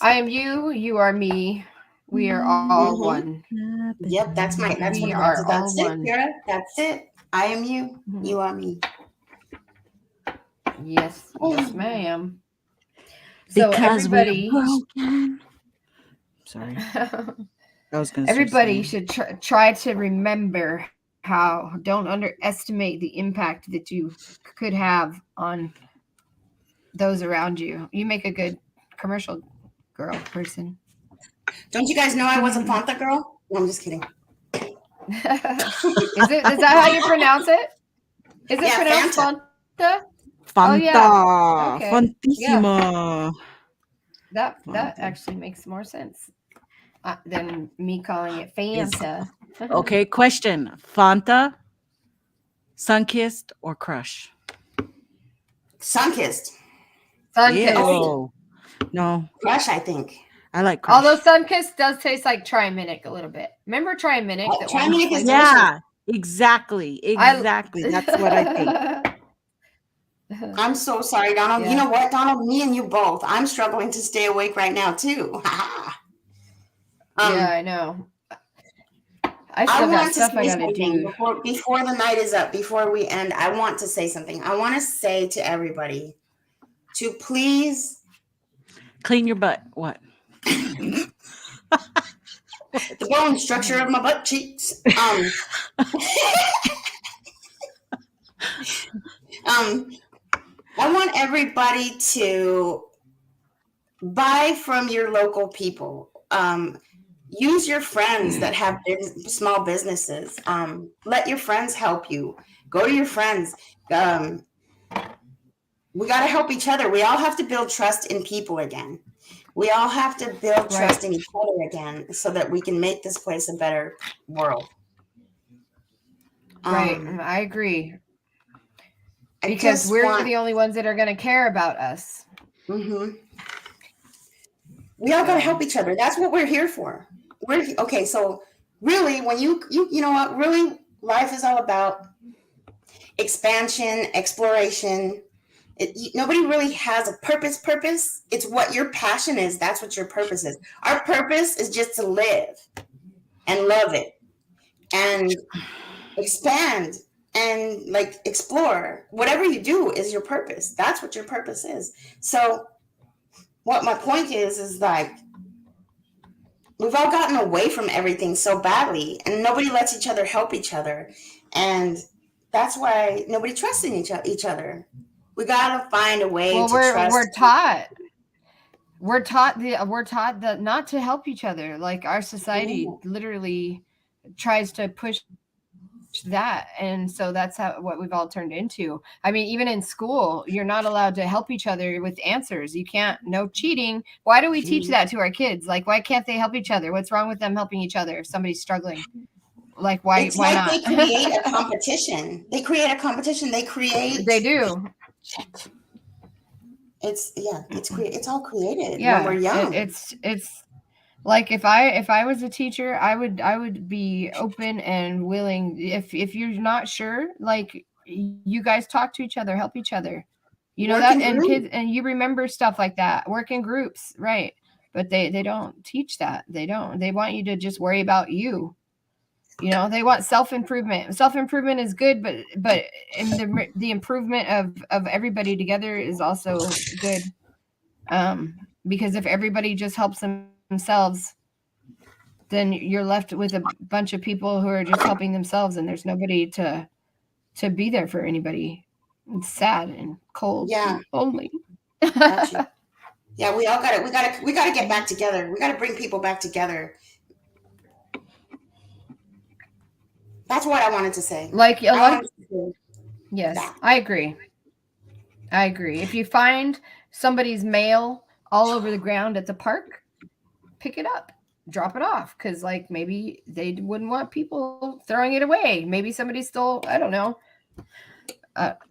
I am you. You are me. We are all Mhm. one. Yep, that's We what it are is. all That's it, one. Kara. That's it. I am you. Mhm. You are me. Yes, yes, ma'am. So Because everybody, we're broken. Sorry, I was gonna. everybody should try to remember how. Don't underestimate the impact that you could have on those around you. You make a good commercial girl person. Don't you guys know I was a Fanta girl? No, I'm just kidding. Is that how you pronounce it? Is it pronounced Fanta? Fanta. Oh, yeah. Okay. Fantissima. Yeah. That actually makes more sense than me calling it Fanta. Okay, question. Fanta, Sunkissed, or Crush? Sunkissed. Sunkissed. Ew. No. Crush, I think. I like Crush. Although Sunkissed does taste like Triminic a little bit. Remember Triminic? Triminic is yeah, exactly. That's what I think. I'm so sorry, Donald. Yeah. You know what, Donald? Me and you both. I'm struggling to stay awake right now, too. Yeah, I know. I still got stuff I gotta do. Before the night is up, before we end, I want to say something. I want to say to everybody to please clean your butt. What? The bone structure of my butt cheeks. I want everybody to buy from your local people. Use your friends that have small businesses. Let your friends help you. Go to your friends. We got to help each other. We all have to build trust in people again. We all have to build trust in each other again so that we can make this place a better world. Right. I agree. Because we're the only ones that are going to care about us. Mm-hmm. We all got to help each other. That's what we're here for. Okay, so really, when you know what, really, life is all about expansion, exploration. Nobody really has a purpose. It's what your passion is. That's what your purpose is. Our purpose is just to live and love it and expand and like explore. Whatever you do is your purpose. That's what your purpose is. So what my point is like, we've all gotten away from everything so badly, and nobody lets each other help each other. And that's why nobody trusts in each other. We gotta find a way to trust. We're taught that not to help each other. Like our society literally tries to push that, and so that's what we've all turned into. I mean, even in school, you're not allowed to help each other with answers. You can't. No cheating. Why do we teach that to our kids? Like, why can't they help each other? What's wrong with them helping each other if somebody's struggling? Like, why? It's why like not? They create a competition. They do. It's all created when we're young. It's like if I was a teacher, I would be open and willing. If you're not sure, like, you guys talk to each other, help each other. You know that, and kids, and you remember stuff like that. Work in groups, right? But they don't teach that. They don't. They want you to just worry about you. You know, they want self-improvement. Self-improvement is good, but and the improvement of everybody together is also good. Because if everybody just helps themselves, then you're left with a bunch of people who are just helping themselves, and there's nobody to be there for anybody. It's sad and cold. Yeah. And lonely. Got you. Yeah, we all got it. We got to get back together. We got to bring people back together. That's what I wanted to say. Like a lot. Yes, I agree. If you find somebody's mail all over the ground at the park, pick it up, drop it off, because like maybe they wouldn't want people throwing it away. Maybe somebody stole, I don't know.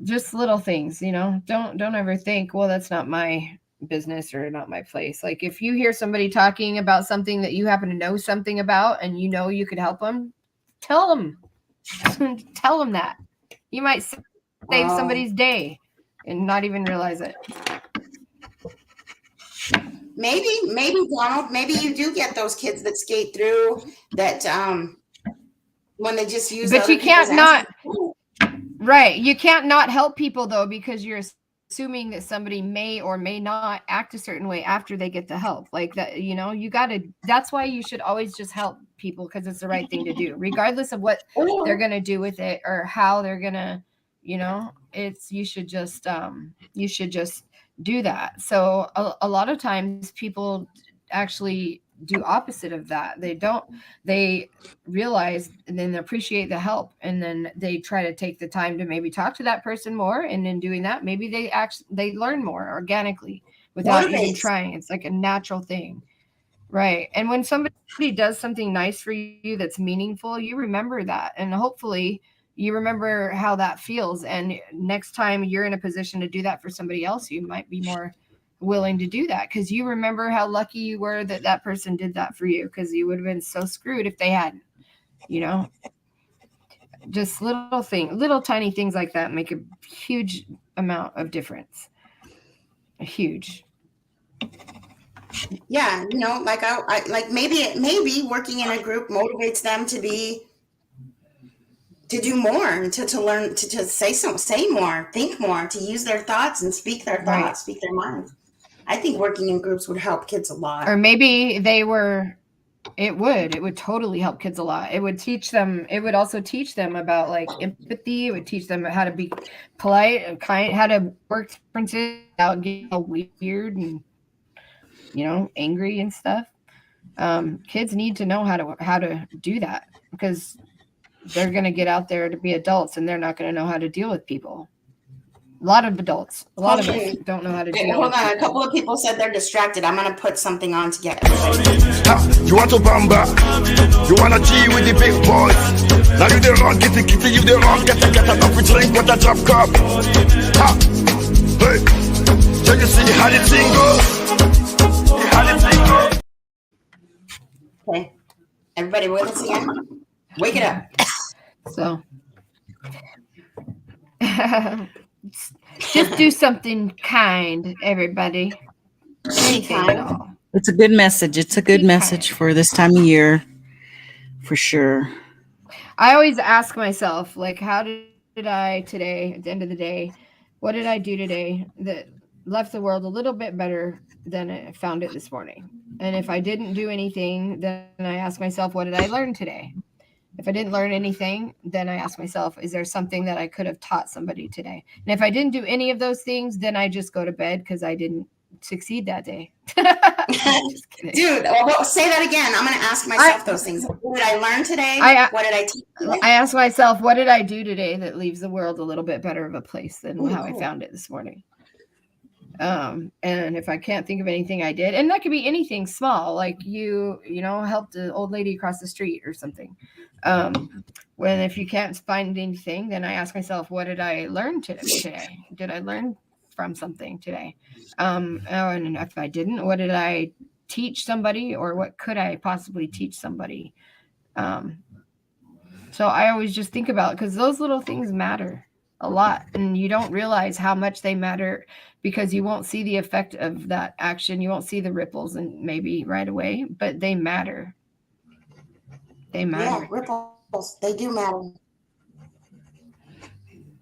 Just little things, you know. Don't ever think, well, that's not my business or not my place. Like if you hear somebody talking about something that you happen to know something about and you know you could help them, tell them. Tell them that. You might save somebody's day and not even realize it. Maybe Donald, maybe you do get those kids that skate through that when they just use. But you can't not. Right, you can't not help people though, because you're assuming that somebody may or may not act a certain way after they get the help. Like that, you know, you got to. That's why you should always just help people, because it's the right thing to do, regardless of what they're gonna do with it or how they're gonna, you know. It's you should just do that. So a lot of times people actually do opposite of that. They realize and then appreciate the help, and then they try to take the time to maybe talk to that person more, and in doing that maybe they learn more organically without even trying. It's like a natural thing, right? And when somebody does something nice for you that's meaningful, you remember that, and hopefully you remember how that feels, and next time you're in a position to do that for somebody else, you might be more willing to do that because you remember how lucky you were that that person did that for you, because you would have been so screwed if they hadn't, you know. Just little tiny things like that make a huge amount of difference. Huge. Yeah, you know, like I like maybe working in a group motivates them to do more, to learn, to say more, think more, to use their thoughts and speak their thoughts, speak their minds. I think working in groups would help kids a lot. Or maybe it would totally help kids a lot. It would teach them, it would also teach them about like empathy. It would teach them how to be polite and kind, how to work differences without getting all weird and, you know, angry and stuff. Kids need to know how to do that, because they're going to get out there to be adults and they're not going to know how to deal with people. A lot of adults, of us don't know how to deal with people. A couple of people said they're distracted. I'm going to put something on to get you want to bamba? You want to G with the big boys? Now you the wrong, kitty, you the wrong, get up, we drink with a drop cup. Ha! Hey! So you see how the thing goes? Okay. Everybody with us again? Wake it up. So just do something kind, everybody. Anything at all. It's a good message. It's a good message for this time of year, for sure. I always ask myself, like, how did I today, at the end of the day, what did I do today that left the world a little bit better than I found it this morning? And if I didn't do anything, then I ask myself, what did I learn today? If I didn't learn anything, then I ask myself, is there something that I could have taught somebody today? And if I didn't do any of those things, then I just go to bed because I didn't succeed that day. Just kidding. Dude, well, say that again. I'm going to ask myself those things. What did I learn today? What did I teach today? I ask myself, what did I do today that leaves the world a little bit better of a place than how I found it this morning? And if I can't think of anything I did, and that could be anything small, like you know, helped an old lady across the street or something. If you can't find anything, then I ask myself, what did I learn today? Did I learn from something today? And if I didn't, what did I teach somebody, or what could I possibly teach somebody? So I always just think about it, because those little things matter a lot, and you don't realize how much they matter because you won't see the effect of that action. You won't see the ripples and maybe right away, but they matter. They matter. Yeah, ripples. They do matter.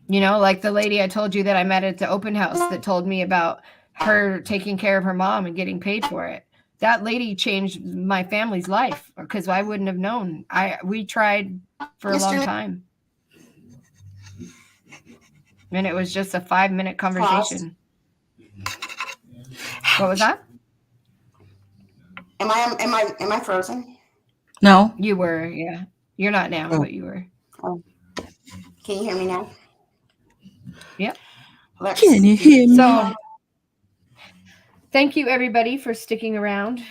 You know, like the lady I told you that I met at the open house that told me about her taking care of her mom and getting paid for it. That lady changed my family's life because I wouldn't have known. We tried for a long time. And it was just a 5-minute conversation. What was that? Am I frozen? No. You were, yeah. You're not now, but you were. Oh. Can you hear me now? Yep. Can you hear me? So, thank you everybody for sticking around.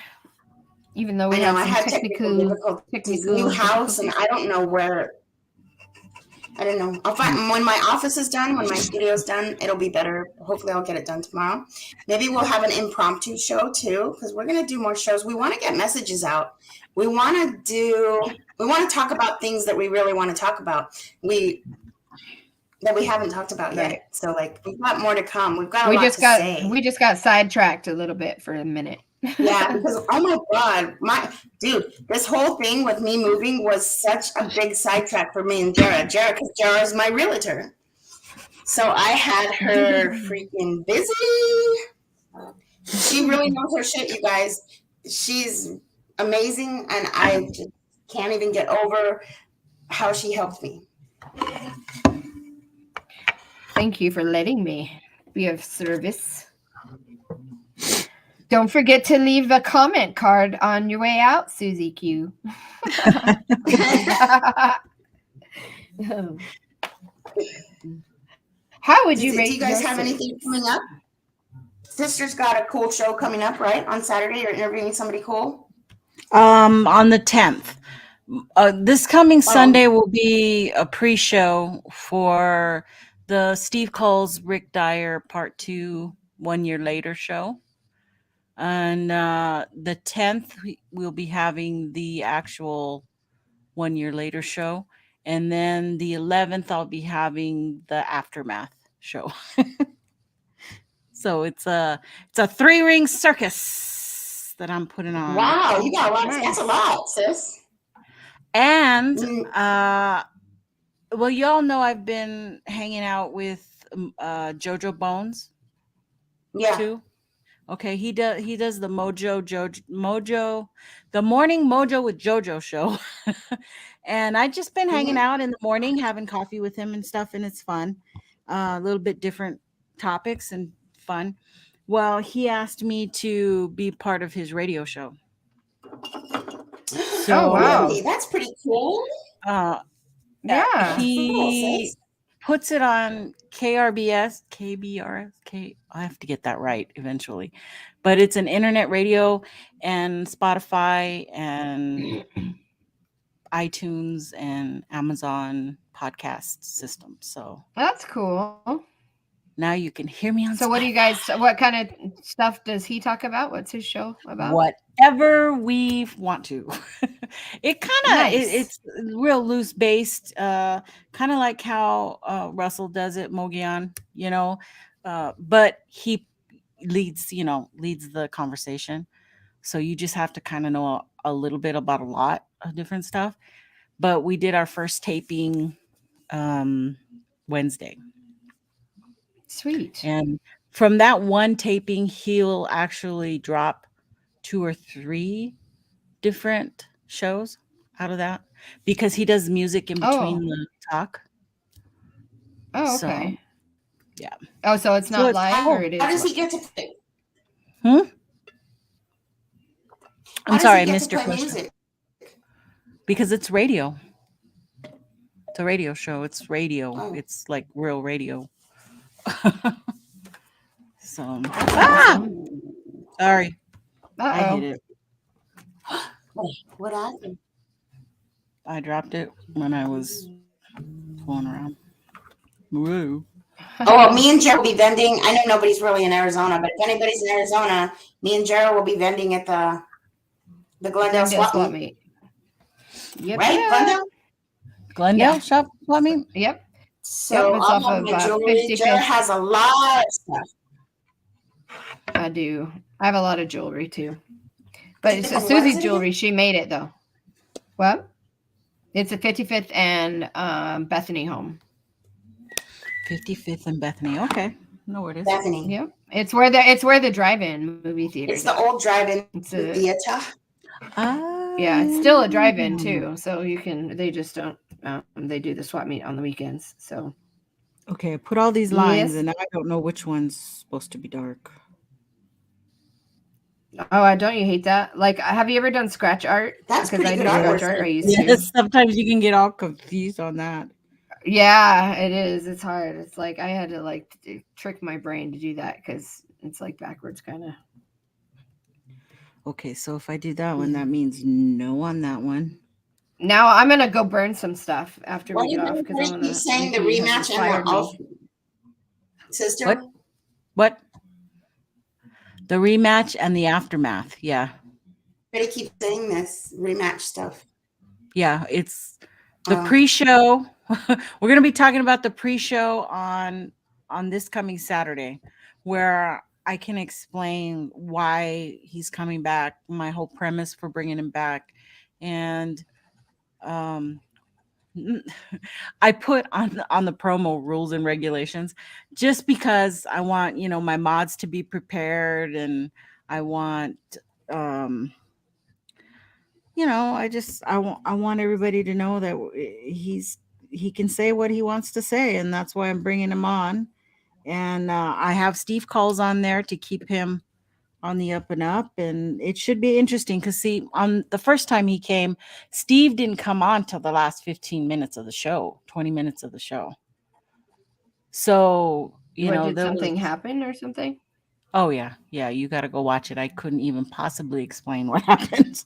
Even though we I had some technical difficulties. New house, and I don't know where. I don't know. I'll find when my office is done, when my studio's done, it'll be better. Hopefully I'll get it done tomorrow. Maybe we'll have an impromptu show too, because we're gonna do more shows. We want to get messages out. We want to talk about things that we really want to talk about. That we haven't talked about yet. So like we've got more to come. We've got a lot to say. We just got sidetracked a little bit for a minute. Yeah, because oh my God, this whole thing with me moving was such a big sidetrack for me and JARA. Because JARA is my realtor. So I had her freaking busy. She really knows her shit, you guys. She's amazing, and I just can't even get over how she helped me. Thank you for letting me be of service. Don't forget to leave a comment card on your way out, Susie Q. How would you rate? Do you guys have anything coming up? Sister's got a cool show coming up, right? On Saturday, you're interviewing somebody cool? On the 10th. This coming Sunday will be a pre-show for the Steve Cole's Rick Dyer Part 2 1 year later show. And the 10th, we'll be having the actual 1 year later show. And then the 11th, I'll be having the aftermath show. So it's a 3-ring circus that I'm putting on. Wow, you got a lot. That's a lot, sis. And well, y'all know I've been hanging out with Jojo Bones. Yeah. Too. Okay, he does the Mojo, the Morning Mojo with Jojo show. And I just been hanging out in the morning, having coffee with him and stuff, and it's fun. A little bit different topics and fun. Well, he asked me to be part of his radio show. So, wow. Really? That's pretty cool. Yeah. He puts it on KBRS. I have to get that right eventually. But it's an internet radio and Spotify and iTunes and Amazon podcast system. So that's cool. Now you can hear me on So Spotify. what kind of stuff does he talk about? What's his show about? Whatever we want to. It kind of it's real loose based, kind of like how Russell does it, Mogian, but he leads the conversation. So you just have to kind of know a little bit about a lot of different stuff. But we did our first taping Wednesday. Sweet. And from that one taping, he'll actually drop 2 or 3 different shows out of that because he does music in between the talk. Oh, okay. So, yeah. Oh, so it's not live or it is? How does he get to play? I'm sorry, I missed your question. Music? Because it's radio. It's a radio show. It's radio. Oh. It's like real radio. So sorry. I hit it. What happened? I dropped it when I was fooling around. Woo. Oh, me and Jared will be vending. I know nobody's really in Arizona, but if anybody's in Arizona, me and Jared will be vending at the Glendale swap meet. Yep. Right, Glendale shop swap meet? Yep. So all of my jewelry. Jared has a lot of stuff. I do. I have a lot of jewelry too. But it's Susie's jewelry. She made it though. What? It's a 55th and Bethany home. 55th and Bethany. Okay. know it is. Bethany. Yep. It's where the drive-in movie theater. It's the old drive-in It's theater. Yeah, it's still a drive-in too. So they just don't. They do the swap meet on the weekends. So. Okay, I put all these lines, Yes. and I don't know which one's supposed to be dark. Oh, don't you hate that? Like, have you ever done scratch art? That's Because pretty I good do artwork. scratch art. I used Yes, to. sometimes you can get all confused on that. Yeah, it is. It's hard. It's like I had to like trick my brain to do that because it's like backwards kind of. Okay, so if I do that one, that means no on that one. Now I'm gonna go burn some stuff after What we get off because I'm gonna. He's saying the Nikki has rematch and inspired the me. sister. What? The rematch and the aftermath. Yeah. They keep saying this rematch stuff. Yeah, it's the pre-show. We're going to be talking about the pre-show on this coming Saturday, where I can explain why he's coming back, my whole premise for bringing him back, and I put on the promo rules and regulations just because I want, my mods to be prepared, and I want I want everybody to know that he can say what he wants to say, and that's why I'm bringing him on. And I have Steve Calls on there to keep him on the up and up, and it should be interesting because see, on the first time he came, Steve didn't come on till the last 15 minutes of the show, 20 minutes of the show. So, Did something happen or something? Oh yeah. You got to go watch it. I couldn't even possibly explain what happened.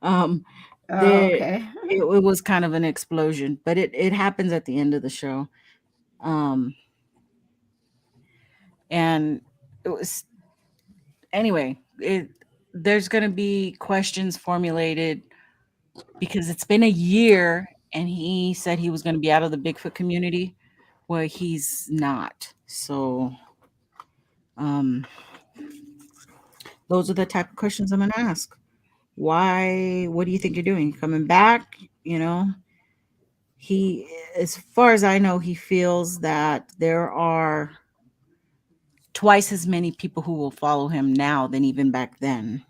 Okay. It was kind of an explosion, but it happens at the end of the show. And it was anyway, there's going to be questions formulated because it's been a year and he said he was going to be out of the Bigfoot community. Well, he's not. So those are the type of questions I'm going to ask. Why? What do you think you're doing? Coming back? He, as far as I know, he feels that there are twice as many people who will follow him now than even back then.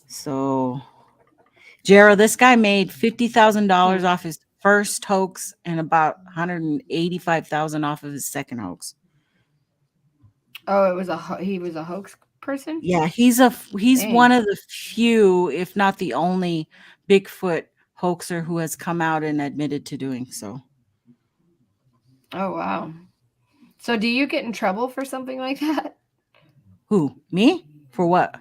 So, JARA, this guy made $50,000 off his first hoax and about $185,000 off of his second hoax. Oh, he was a hoax person? Yeah, he's one of the few, if not the only, Bigfoot hoaxer who has come out and admitted to doing so. Oh wow. So do you get in trouble for something like that? Who? Me? For what?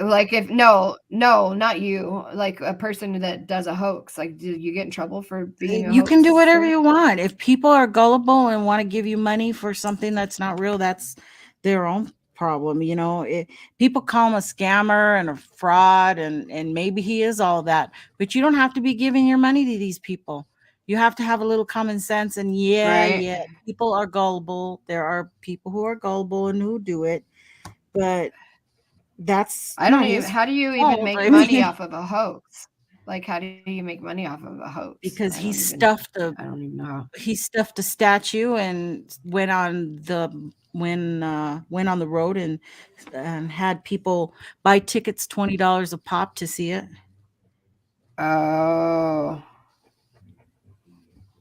Like no, not you. Like a person that does a hoax. Like, do you get in trouble for being a You hoaxer? can do whatever you want. If people are gullible and want to give you money for something that's not real, that's their own problem. People call him a scammer and a fraud, and maybe he is all that, but you don't have to be giving your money to these people. You have to have a little common sense. And people are gullible. There are people who are gullible and who do it, but that's how do you even make money off of a hoax? Like, how do you make money off of a hoax? Because he stuffed I don't even know how. He stuffed a statue and went on the road and had people buy tickets $20 a pop to see it. Oh,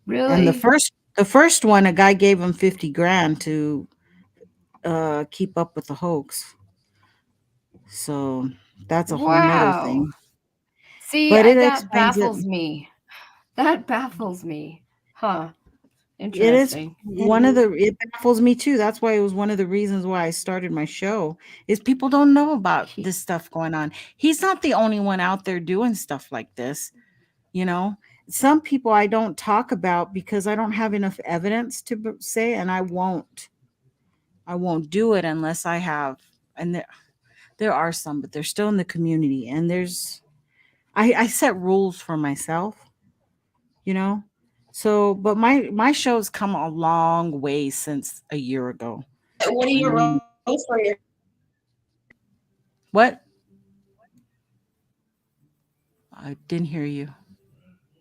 really? And the first one, a guy gave him $50,000 to keep up with the hoax. So that's a whole nother thing. See, but that baffles me. That baffles me. Huh. Interesting. It baffles me too. That's why it was one of the reasons why I started my show, is people don't know about this stuff going on. He's not the only one out there doing stuff like this. Some people I don't talk about because I don't have enough evidence to say, and I won't do it unless I have. And there are some, but they're still in the community. And I set rules for myself, So, but my show's come a long way since a year ago. What are your rules for your? What? I didn't hear you.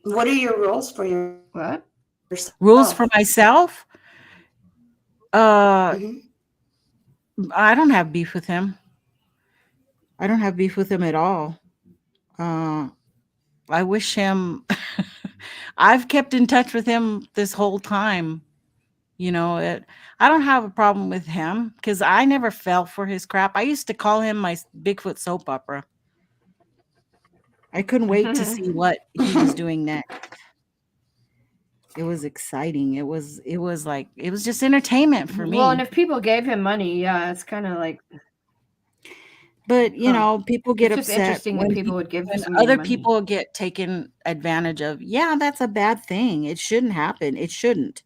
What are your rules for your? What? Rules for myself? Mhm. I don't have beef with him. I don't have beef with him at all. Uh, I wish him. I've kept in touch with him this whole time. I don't have a problem with him because I never fell for his crap. I used to call him my Bigfoot soap opera. I couldn't wait to see what he was doing next. It was exciting. It was just entertainment for me. Well, and if people gave him money, yeah, it's kind of like. But people get It's just upset interesting that when people would give when somebody other money. people get taken advantage of. Yeah, that's a bad thing. It shouldn't happen. It shouldn't.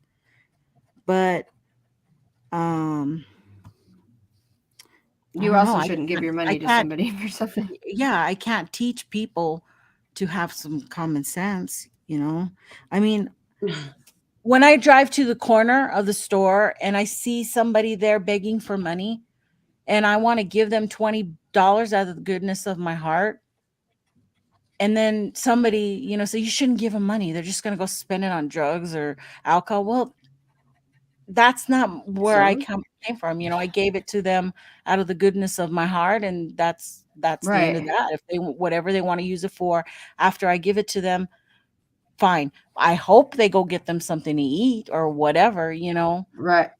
But You also shouldn't give your money to somebody for something. Yeah, I can't teach people to have some common sense, I mean, when I drive to the corner of the store and I see somebody there begging for money and I want to give them $20 out of the goodness of my heart, and then somebody, say you shouldn't give them money, they're just going to go spend it on drugs or alcohol. Well, that's not where I came from. I gave it to them out of the goodness of my heart, and that's the end of that. If they whatever they want to use it for after I give it to them, fine. I hope they go get them something to eat or whatever, Right.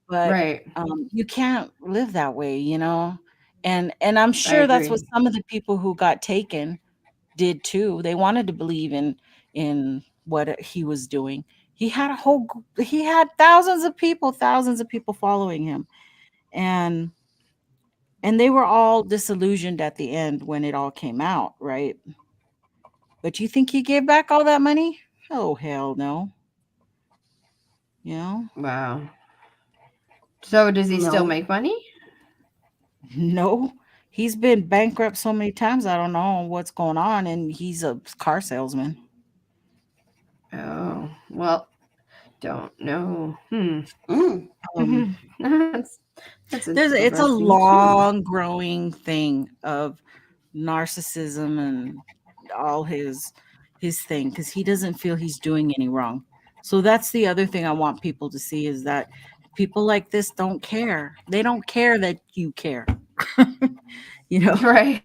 But Right. You can't live that way, and I'm sure that's what some of the people who got taken did too. They wanted to believe in what he was doing. He had thousands of people following him, and they were all disillusioned at the end when it all came out, right? But you think he gave back all that money? Oh, hell no. Wow. So does he still make money? No. He's been bankrupt so many times, I don't know what's going on, and he's a car salesman. Oh, well, don't know. It's a long growing thing of narcissism and all his thing, because he doesn't feel he's doing any wrong. So that's the other thing I want people to see, is that people like this don't care. They don't care that you care. Right.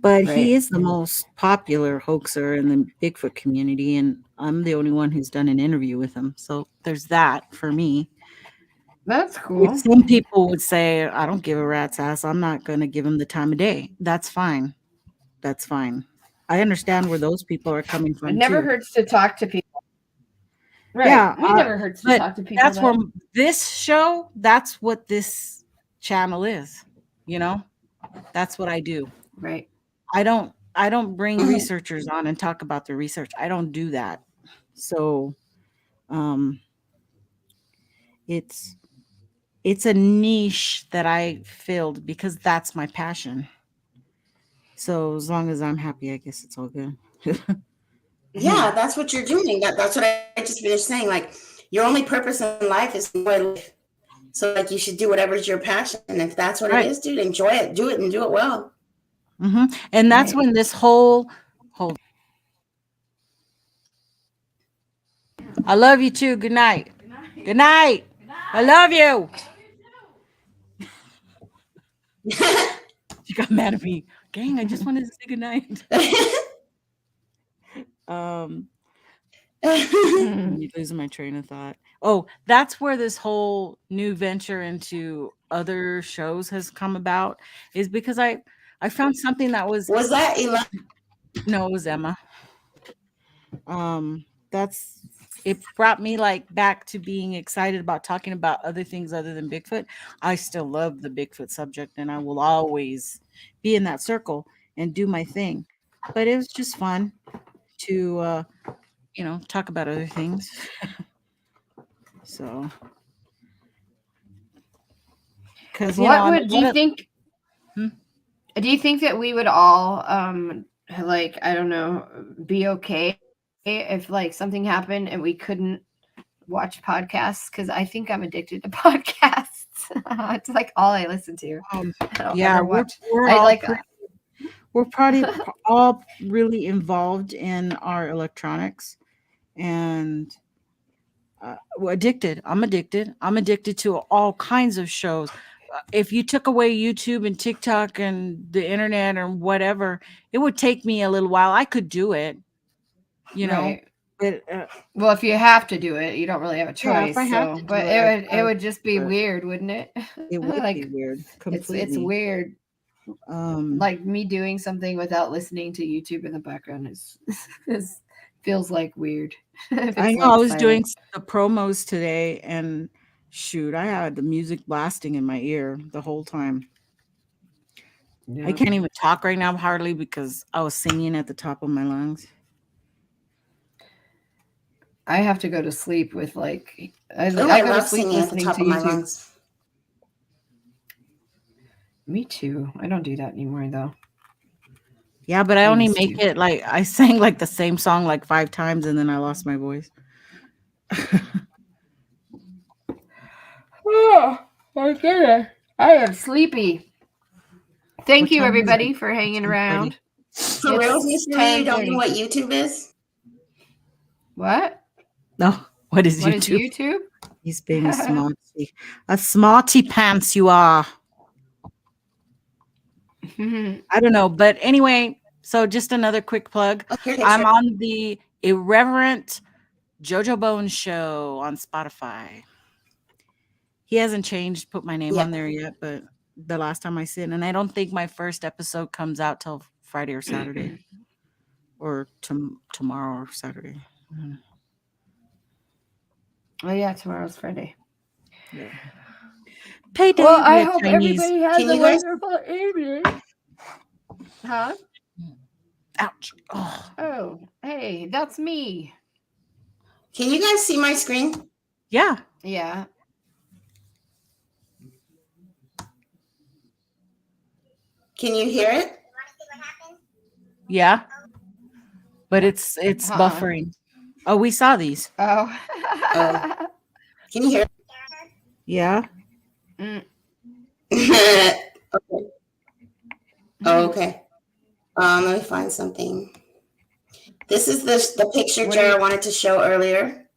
But he is the most popular hoaxer in the Bigfoot community, and I'm the only one who's done an interview with him. So there's that for me. That's cool. Some people would say, I don't give a rat's ass. I'm not going to give him the time of day. That's fine. That's fine. I understand where those people are coming from. It never hurts to talk to people. Right. Yeah. It never hurts to talk to people. That's where this show, that's what this channel is. That's what I do. Right. I don't bring researchers on and talk about the research. I don't do that. So it's a niche that I filled because that's my passion. So as long as I'm happy, I guess it's all good. Yeah, that's what you're doing. That's what I just finished saying. Like, your only purpose in life is to live. So like, you should do whatever's your passion. And if that's what it is, dude, enjoy it, do it, and do it well. And that's when this whole I love you too. Good night. Good night. I love you. She got mad at me. Gang, I just wanted to say good night. I'm losing my train of thought. Oh, that's where this whole new venture into other shows has come about, is because I found something that was that Eli? No, it was Emma. It brought me back to being excited about talking about other things other than Bigfoot. I still love the Bigfoot subject, and I will always be in that circle and do my thing. But it was just fun to talk about other things. So, because do you think? Do you think that we would all I don't know, be okay if something happened and we couldn't watch podcasts? Because I think I'm addicted to podcasts. It's all I listen to. Yeah, we're probably all really involved in our electronics, and addicted. I'm addicted. I'm addicted to all kinds of shows. If you took away YouTube and TikTok and the internet or whatever, it would take me a little while. I could do it, you know. Right. But Well, if you have to do it, you don't really have a yeah, choice. if I have So, to do but it, it would just be but weird, wouldn't it? it would Like be weird. Completely. it's weird. Like me doing something without listening to YouTube in the background is feels like weird. If I it's know. I like was doing silent. the promos today, and shoot, I had the music blasting in my ear the whole time. I Yeah. can't even talk right now hardly because I was singing at the top of my lungs. I have to go to sleep with like I I go to love sleep singing at the listening top to of my YouTube. lungs. Me too. I don't do that anymore though. Yeah, but I I only used make to. it like I sang like the same song like 5 times and then I lost my voice. Oh, I get it. I am sleepy. Thank What you, time is everybody, it? for hanging 10:30. around. For real, It's Miss you don't know 10:30. what YouTube is? What? No, what is What is YouTube? YouTube? He's being a smarty. A smarty pants you are. I don't know, but anyway, so just another quick plug. Oh, here's a I'm picture. on the Irreverent JoJo Bones show on Spotify. He hasn't changed, put my name Yeah. on there yet, but the last time I seen, and I don't think my first episode comes out till Friday or Saturday, or tomorrow or Saturday. Oh yeah, tomorrow's Friday. Yeah. Payday. Well, I we had hope Chinese. everybody has Can a you guys- wonderful evening. Huh? Ouch. Oh. Oh, hey, that's me. Can you guys see my screen? Yeah. Yeah. Can you hear it? Yeah. But it's buffering. Oh, we saw these. Oh. Oh. Can you hear it? Yeah. Okay. Oh, okay. Let me find something. This is the picture What do JARA you- wanted to show earlier.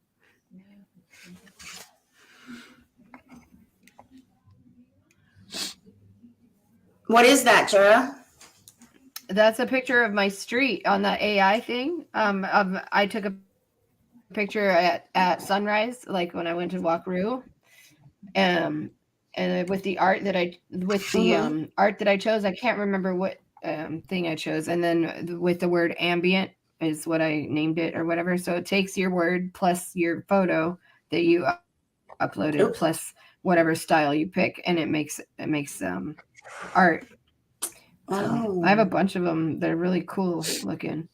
What is that, JARA? That's a picture of my street on the AI thing. I took a picture at sunrise, like when I went to Walkaroo. And with the art that I art that I chose, I can't remember what thing I chose. And then with the word ambient is what I named it or whatever. So it takes your word plus your photo that you uploaded Oops. plus whatever style you pick, and it makes art. So I have a bunch of them. They're really cool looking.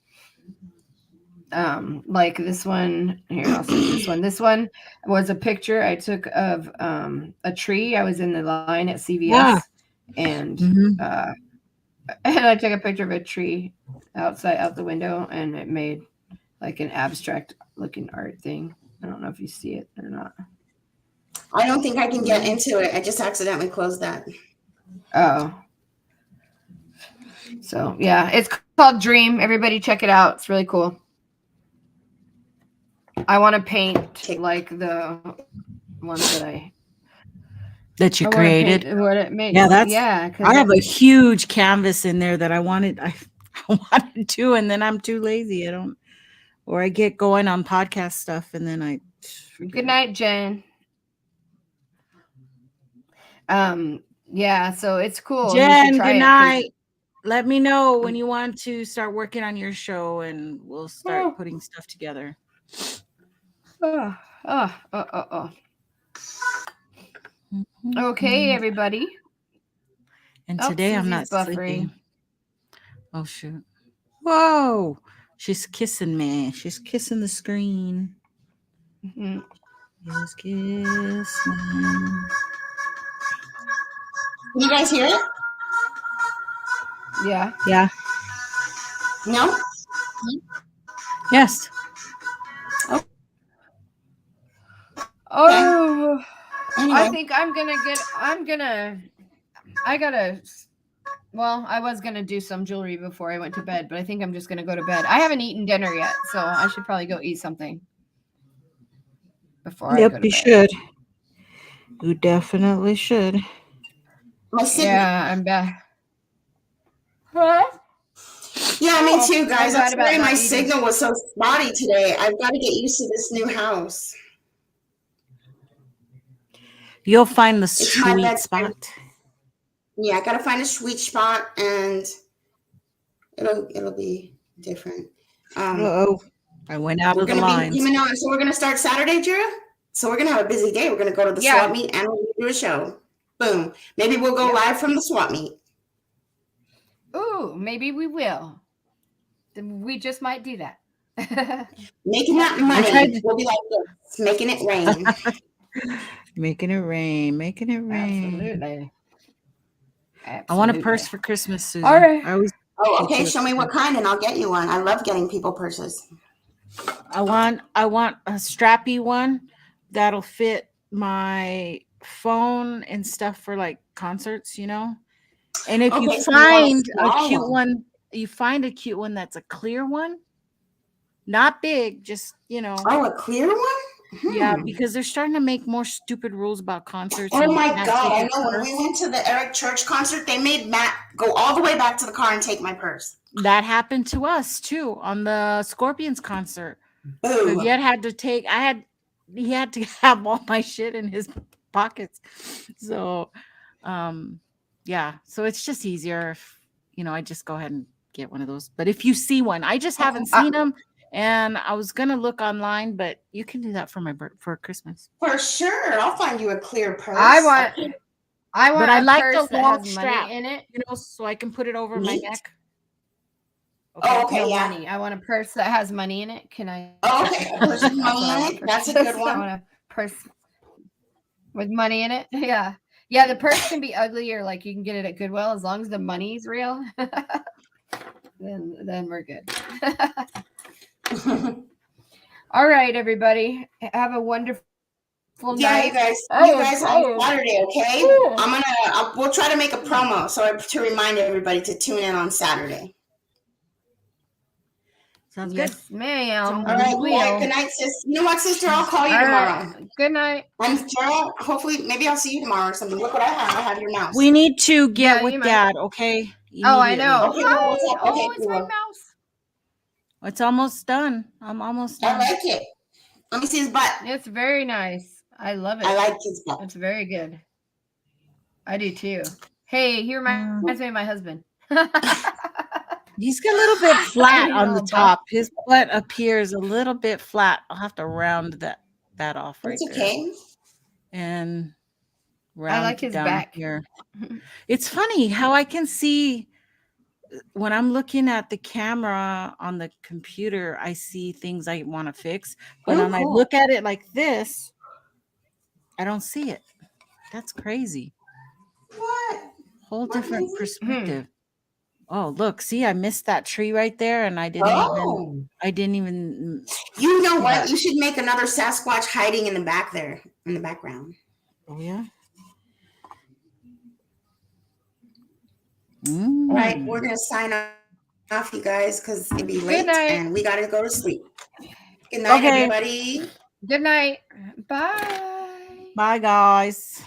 Like this one here, I'll see this one. This one was a picture I took of a tree. I was in the line at CVS, and and I took a picture of a tree out the window, and it made like an abstract looking art thing. I don't know if you see it or not. I don't think I can get into it. I just accidentally closed that. Oh. So yeah, it's called Dream. Everybody check it out. It's really cool. I want to paint like the ones that you I wanna created. paint what it makes. Yeah, 'cause I have a huge canvas in there that I wanted to, and then I'm too lazy. Or I get going on podcast stuff and then I Good night, Jen. Yeah, so it's cool. Jen, good night. Let me know when you want to start working on your show and we'll start putting stuff together. Okay, everybody. And today I'm not buffering. sleeping. Oh shoot. Whoa. She's kissing me. She's kissing the screen. Mm-hmm. Just kiss me. Can you guys hear it? Yeah. Yeah. No? Yes. Oh, Anyway. I think I was going to do some jewelry before I went to bed, but I think I'm just going to go to bed. I haven't eaten dinner yet, so I should probably go eat something. before I go Yep, to you bed. should. You definitely should. My signal. Yeah, I'm back. What? Yeah, me too, guys. I'm bad about sorry not my eating. signal was so spotty today. I've got to get used to this new house. You'll find the It's my sweet bedtime. spot. Yeah, I gotta find a sweet spot, and it'll be different. Uh-oh. I went out We're of the gonna be lines. teaming on. So we're gonna start Saturday, Jira. So we're gonna have a busy day. We're gonna go to the Yeah. swap meet and we'll do a show. Boom. Maybe we'll go Yep. live from the swap meet. Ooh, maybe we will. We just might do that. Making that money. We'll be like this, making it rain. Making it rain. Making it rain. Absolutely. I want a purse for Christmas, Susan. All right. I always Oh, okay. Show me what kind, and I'll get you one. I love getting people purses. I want a strappy one that'll fit my phone and stuff for like concerts, you know. And if Okay, you so you want a find a small cute one. one, you find a cute one that's a clear one, not big, just you know. Oh, a clear one? Yeah, because they're starting to make more stupid rules about concerts. Oh and you my can't God! take I your know when we purse. went to the Eric Church concert, they made Matt go all the way back to the car and take my purse. That happened to us too on the Scorpions concert. Boo. He had to have all my shit in his pockets. So yeah, so it's just easier if I just go ahead and get one of those. But if you see one, I just haven't seen them, and I was gonna look online, but you can do that for Christmas. For sure, I'll find you a clear purse. I want But I a like purse the that long has strap money in it. so I can put it over my Neat. neck. Oh, okay, No yeah. money. I want a purse that has money in it. Can I? Oh, okay, a purse with money in it. That's a good I one. want a purse with money in it. Yeah. Yeah, the purse can be ugly, or like you can get it at Goodwill as long as the money's real. then we're good. All right, everybody. Have a wonderful Yeah, night. you guys on Saturday, okay? We'll try to make a promo to remind everybody to tune in on Saturday. Sounds good. Yes, ma'am. All right, We will. good night, sis. You know what, sister? I'll call you All tomorrow. right. Good night. And Gerald, hopefully, maybe I'll see you tomorrow or something. Look what I have. I have your mouse. We need to get Yeah, with you might. Dad, okay? Oh, I know. Okay, well, what's up? Okay, it's my cool. mouse. It's almost done. I'm almost I done. like it. Let me see his butt. It's very nice. I love it. I like his butt. It's very good. I do too. Hey, he reminds me of my husband. He's got a little bit flat on the little butt. top. His butt appears a little bit flat. I'll have to round that off right It's there. okay. And round like his down back. here. It's funny how I can see when I'm looking at the camera on the computer, I see things I want to fix. But when I look at it like this, I don't see it. That's crazy. What? Whole different perspective. Oh, look, see, I missed that tree right there, and I didn't even. You know what? You should make another Sasquatch hiding in the back there, in the background. Oh yeah. All right, we're gonna sign off, you guys, because it'd be late and we gotta go to sleep. Good night, everybody. Good night. Bye. Bye, guys.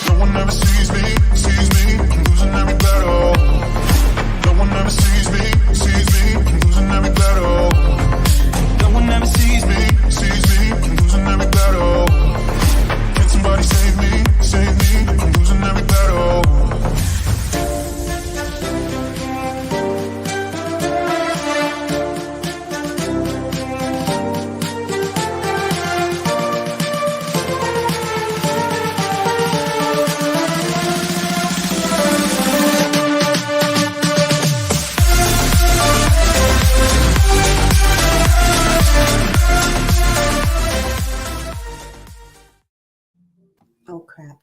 No one ever sees me, I'm losing every battle. No one ever sees me, I'm losing every battle. No one ever sees me, I'm losing every battle. Can somebody save me, I'm losing every battle. Oh crap.